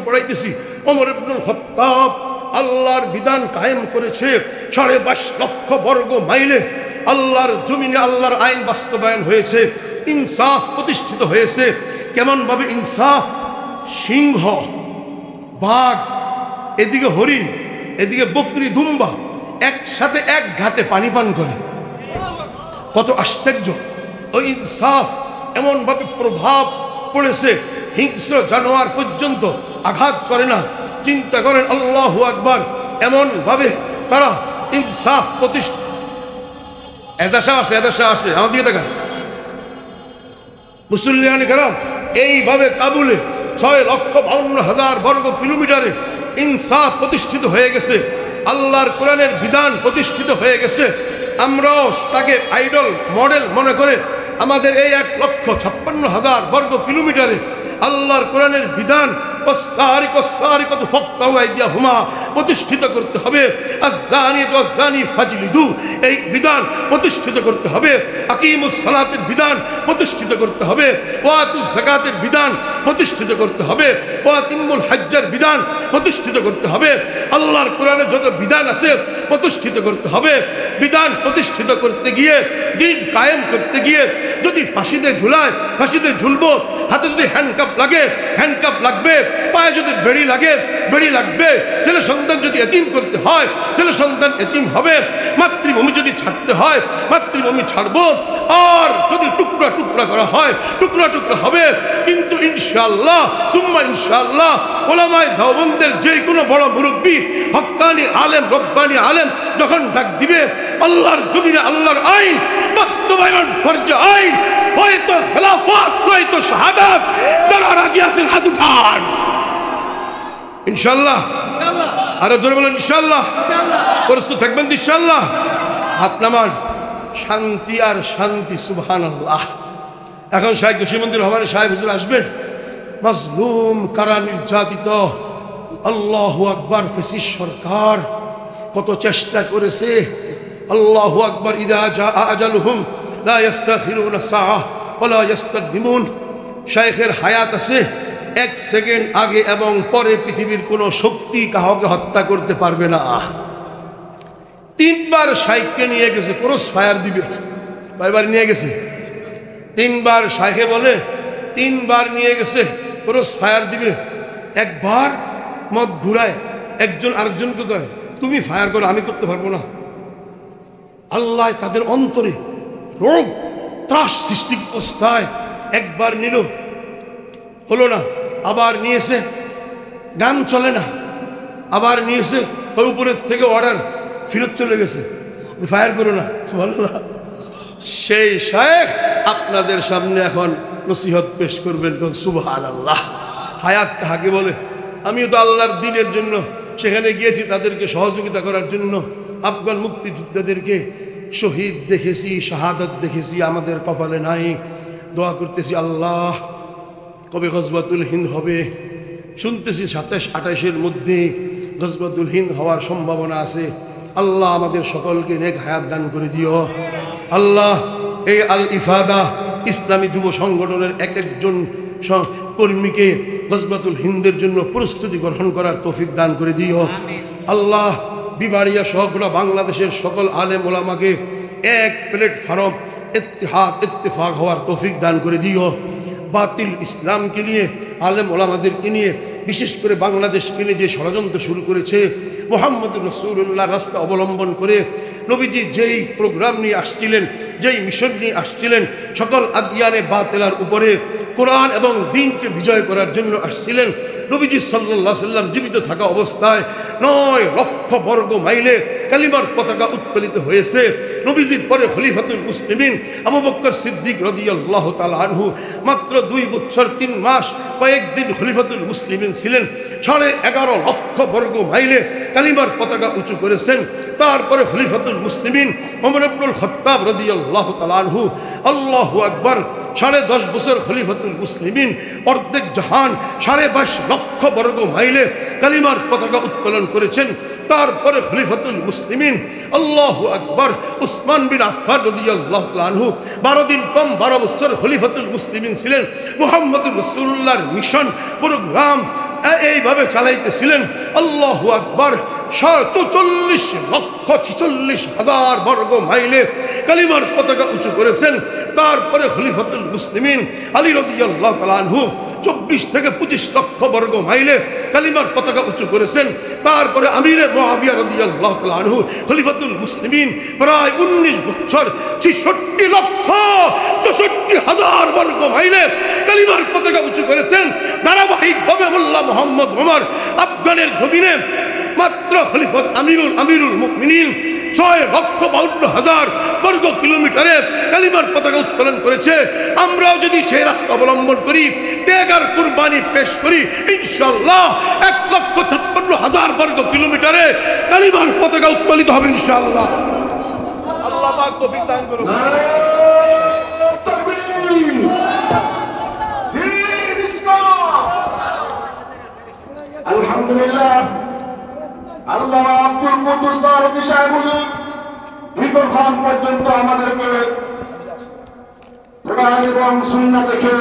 পড়াইতেছি। ওমর ইবনুল খাত্তাব আল্লাহর বিধান কায়েম করেছে 22.5 লক্ষ বর্গ মাইলে। আল্লাহর জমিনে আল্লাহর আইন বাস্তবায়ন হয়েছে, ইনসাফ প্রতিষ্ঠিত হয়েছে। কেমন ভাবে ইনসাফ? সিংহ, বাঘ, এদিকে হরিণ, এদিকে বকরি, দুম্বা একসাথে এক ঘাটে পানি পান করে। কত আশ্চর্য! ওই ইনসাফ এমন ভাবে প্রভাব পড়েছে, হিংস্র জানোয়ার পর্যন্ত আঘাত করে না। চিন্তা করেন, আল্লাহু আকবার। এমন ভাবে তারা ইনসাফ প্রতিষ্ঠা। এজাশা আসে আমার দিকে দেখান। মুসল্লিয়ানে কেরাম, এইভাবে কাবুলে 6,52,000 বর্গ কিলোমিটারে ইনসাফ প্রতিষ্ঠিত হয়ে গেছে, আল্লাহর কোরআনের বিধান প্রতিষ্ঠিত হয়ে গেছে। আমরাও তাকে আইডল মডেল মনে করে আমাদের এই 1,56,000 বর্গ কিলোমিটারে আল্লাহর কোরআনের বিধান প্রতিষ্ঠিত করতে হবে। এই বিধান প্রতিষ্ঠিত করতে হবে। আকিমুস সালাতের বিধান প্রতিষ্ঠিত করতে হবে। ওয়াতুজ যাকাতের বিধান প্রতিষ্ঠিত করতে হবে। ওয়াতিমুল হজ্জের বিধান প্রতিষ্ঠিত করতে হবে। আল্লাহর কোরআনে যত বিধান আছে প্রতিষ্ঠিত করতে হবে। বিধান প্রতিষ্ঠিত করতে গিয়ে, দিন কায়েম করতে গিয়ে যদি ফাঁসিতে ঝুলায়, ফাঁসিতে ঝুলবো। হাতে যদি হ্যান্ডকাপ লাগে, হ্যান্ডকাপ লাগবে। পায়ে যদি বেড়ি লাগে, বেড়ি লাগবে। ছেলে সন্তান যদি এতিম করতে হয়, ছেলে সন্তান এতিম হবে। মাতৃভূমি যদি ছাড়তে হয়, মাতৃভূমি ছাড়বো। আর যদি টুকরা টুকরা করা হয়, টুকরা টুকরা হবে। কিন্তু ইনশাআল্লাহ, সুম্মা ইনশাআল্লাহ, ওলামায়ে দেওবন্দের যে কোনো বড় মুরব্বী, হক্কানি আলেম, রব্বানি আলেম যখন ডাক দিবে, আল্লাহর জমিনে আল্লাহর আইন বাস্তবায়ন ফরজে আইন, হয়তো খেলাফত নয়তো শাহাদাত, যারা রাজি আছেন হাত উঠান। ইনশাআল্লাহ, আরো জোরে বলেন ইনশাআল্লাহ। প্রস্তুত থাকবেন ইনশাআল্লাহ। হাত নামান। শান্তি আর শান্তি, সুবহানাল্লাহ। এখন শাহেখ জসিমউদ্দিন রহমান সাহেব হুজুর আসবেন। মাজলুম, কারা নির্যাতিত, আল্লাহু আকবার। ফেসিস সরকার কত চেষ্টা করেছে। আল্লাহু আকবার। ইদা জা আজালুহুম লা ইস্তাখিরুনা সাআহ ওয়া লা ইস্তাকদিমুন। শাইখের হায়াত আছে, 1 সেকেন্ড আগে এবং পরে পৃথিবীর কোনো শক্তি কাউকে হত্যা করতে পারবে না। 3 বার শাইখকে নিয়ে গেছে, ক্রস ফায়ার দিবে। কয়বার নিয়ে গেছে? 3 বার। শাইখে বলে 3 বার নিয়ে গেছে, ক্রস ফায়ার দিবে। একবার মত ঘুরায়, একজন আরেকজনকে কয় তুমি ফায়ার করো, আমি করতে পারবো না। আল্লাহ তাদের অন্তরে রোগ ত্রাস সৃষ্টি অবস্থায় একবার নিল, হলো না। আবার নিয়েছে, গান চলে না। আবার নিয়েছে, ওই উপরের থেকে অর্ডার, ফেরত চলে গেছে, ফায়ার করো না। সুবহানাল্লাহ। সেই শায়েখ আপনাদের সামনে এখন নসিহত পেশ করবেন। সুবহানাল্লাহ। হায়াত কাকে বলে? আমিও তো আল্লাহর দ্বীনের জন্য সেখানে গিয়েছি, তাদেরকে সহযোগিতা করার জন্য। আফগান মুক্তিযোদ্ধাদেরকে শহীদ দেখেছি, শাহাদাত দেখেছি, আমাদের কপালে নাই। দোয়া করতেছি আল্লাহ কবে গজওয়াতুল হিন্দ হবে, শুনতেছি 27-28-এর মধ্যে গজওয়াতুল হিন্দ হওয়ার সম্ভাবনা আছে। আল্লাহ আমাদের সকলকে নেক হায়াত দান করে দিও। আল্লাহ এই আল ইফাদা ইসলামী যুব সংগঠনের এক একজন কর্মীকে গজওয়াতুল হিন্দের জন্য প্রস্তুতি গ্রহণ করার তৌফিক দান করে দিও। আল্লাহ বিবাড়িয়া সহ বাংলাদেশের সকল আলেম ওলামাকে এক প্ল্যাটফর্ম ইত্তেহাদ ইত্তেফাক হওয়ার তৌফিক দান করে দিও। বাতিল ইসলামকে নিয়ে আলেম ওলামাদেরকে নিয়ে বিশেষ করে বাংলাদেশকে নিয়ে যে ষড়যন্ত্র শুরু করেছে, মুহাম্মদ রাসূলুল্লাহ রাস্তা অবলম্বন করে নবীজি যেই প্রোগ্রাম নিয়ে আসছিলেন, যেই মিশন নিয়ে আসছিলেন, সকল আদিয়ানে বাতিলার উপরে কোরআন এবং দ্বীনকে বিজয় করার জন্য আসছিলেন। নবীজি সাল্লাল্লাহু আলাইহি সাল্লাম জীবিত থাকা অবস্থায় 9 লক্ষ বর্গ মাইলে কালিমার পতাকা উত্তোলিত হয়েছে। নবীজির পরে খলিফাতুল মুসলিমিন আবু বকর সিদ্দিক রাদিয়াল্লাহু তাআলা আনহু মাত্র 2 বছর 3 মাস কয়েকদিন খলিফাতুল মুসলিমিন ছিলেন। 11.5 লক্ষ বর্গ মাইলে কালিমার পতাকা উঁচু করেছেন। তারপরে খলিফাতুল মুসলিমিন ওমর ইবনুল খাত্তাব রাদিয়াল্লাহু তাআলা আনহু, আল্লাহু আকবার, 10.5 বছর খলিফাতুল মুসলিমিন অর্ধেক জাহান 22.5 লক্ষ বর্গ মাইলে কালিমার পতাকা উত্তোলন করেছেন। তারপরে খলিফাতুল মুসলিমিন আল্লাহু আকবার উসমান বিন আফফান রাদিয়াল্লাহু তাআলা আনহু 12 দিন কম 12 বছর খলিফাতুল মুসলিমিন ছিলেন। মুহাম্মদুর রাসূলুল্লাহর মিশন প্রোগ্রাম এইভাবে চালাইতেছিলেন। আল্লাহু আকবার 44,46,000 বর্গ মাইলে কালিমার পতাকা উঁচু করেছেন। তারপরে খলিফাতুল মুসলিমিন আলী রাদিয়াল্লাহু তাআলা আনহু 24 থেকে 25 লক্ষ বর্গ মাইলে কালিমার পতাকা উঁচু করেছেন। তারপরে আমিরে মুআবিয়া রাদিয়াল্লাহু তাআলা আনহু খলিফাতুল মুসলিমিন প্রায় 19 বছর 66,64,000 বর্গ মাইলে কালিমার পতাকা উঁচু করেছেন। ধারাবাহিকভাবে মোল্লা মুহাম্মদ ওমর আফগানের জমিনে মাত্র খলিফত আমিরুল মুমিনিন 6,52,000 বর্গ কিলোমিটারে কালিমার পতাকা উত্তোলন করেছে। আমরাও যদি সেই রাস্তা অবলম্বন করি, ত্যাগ আর কুরবানি পেশ করি, ইনশাআল্লাহ 1,56,000 বর্গ কিলোমিটারে কালিমার পতাকা উত্তোলিত হবে ইনশাআল্লাহ। আল্লাহ পাক তৌফিক দান করুন। আলহামদুলিল্লাহ, আল্লাহ আব্দুল কুদ্দুস ফারুকী সাহেব হুজুর দীর্ঘক্ষণ পর্যন্ত আমাদেরকে কোরআন এবং সুন্নাহ থেকে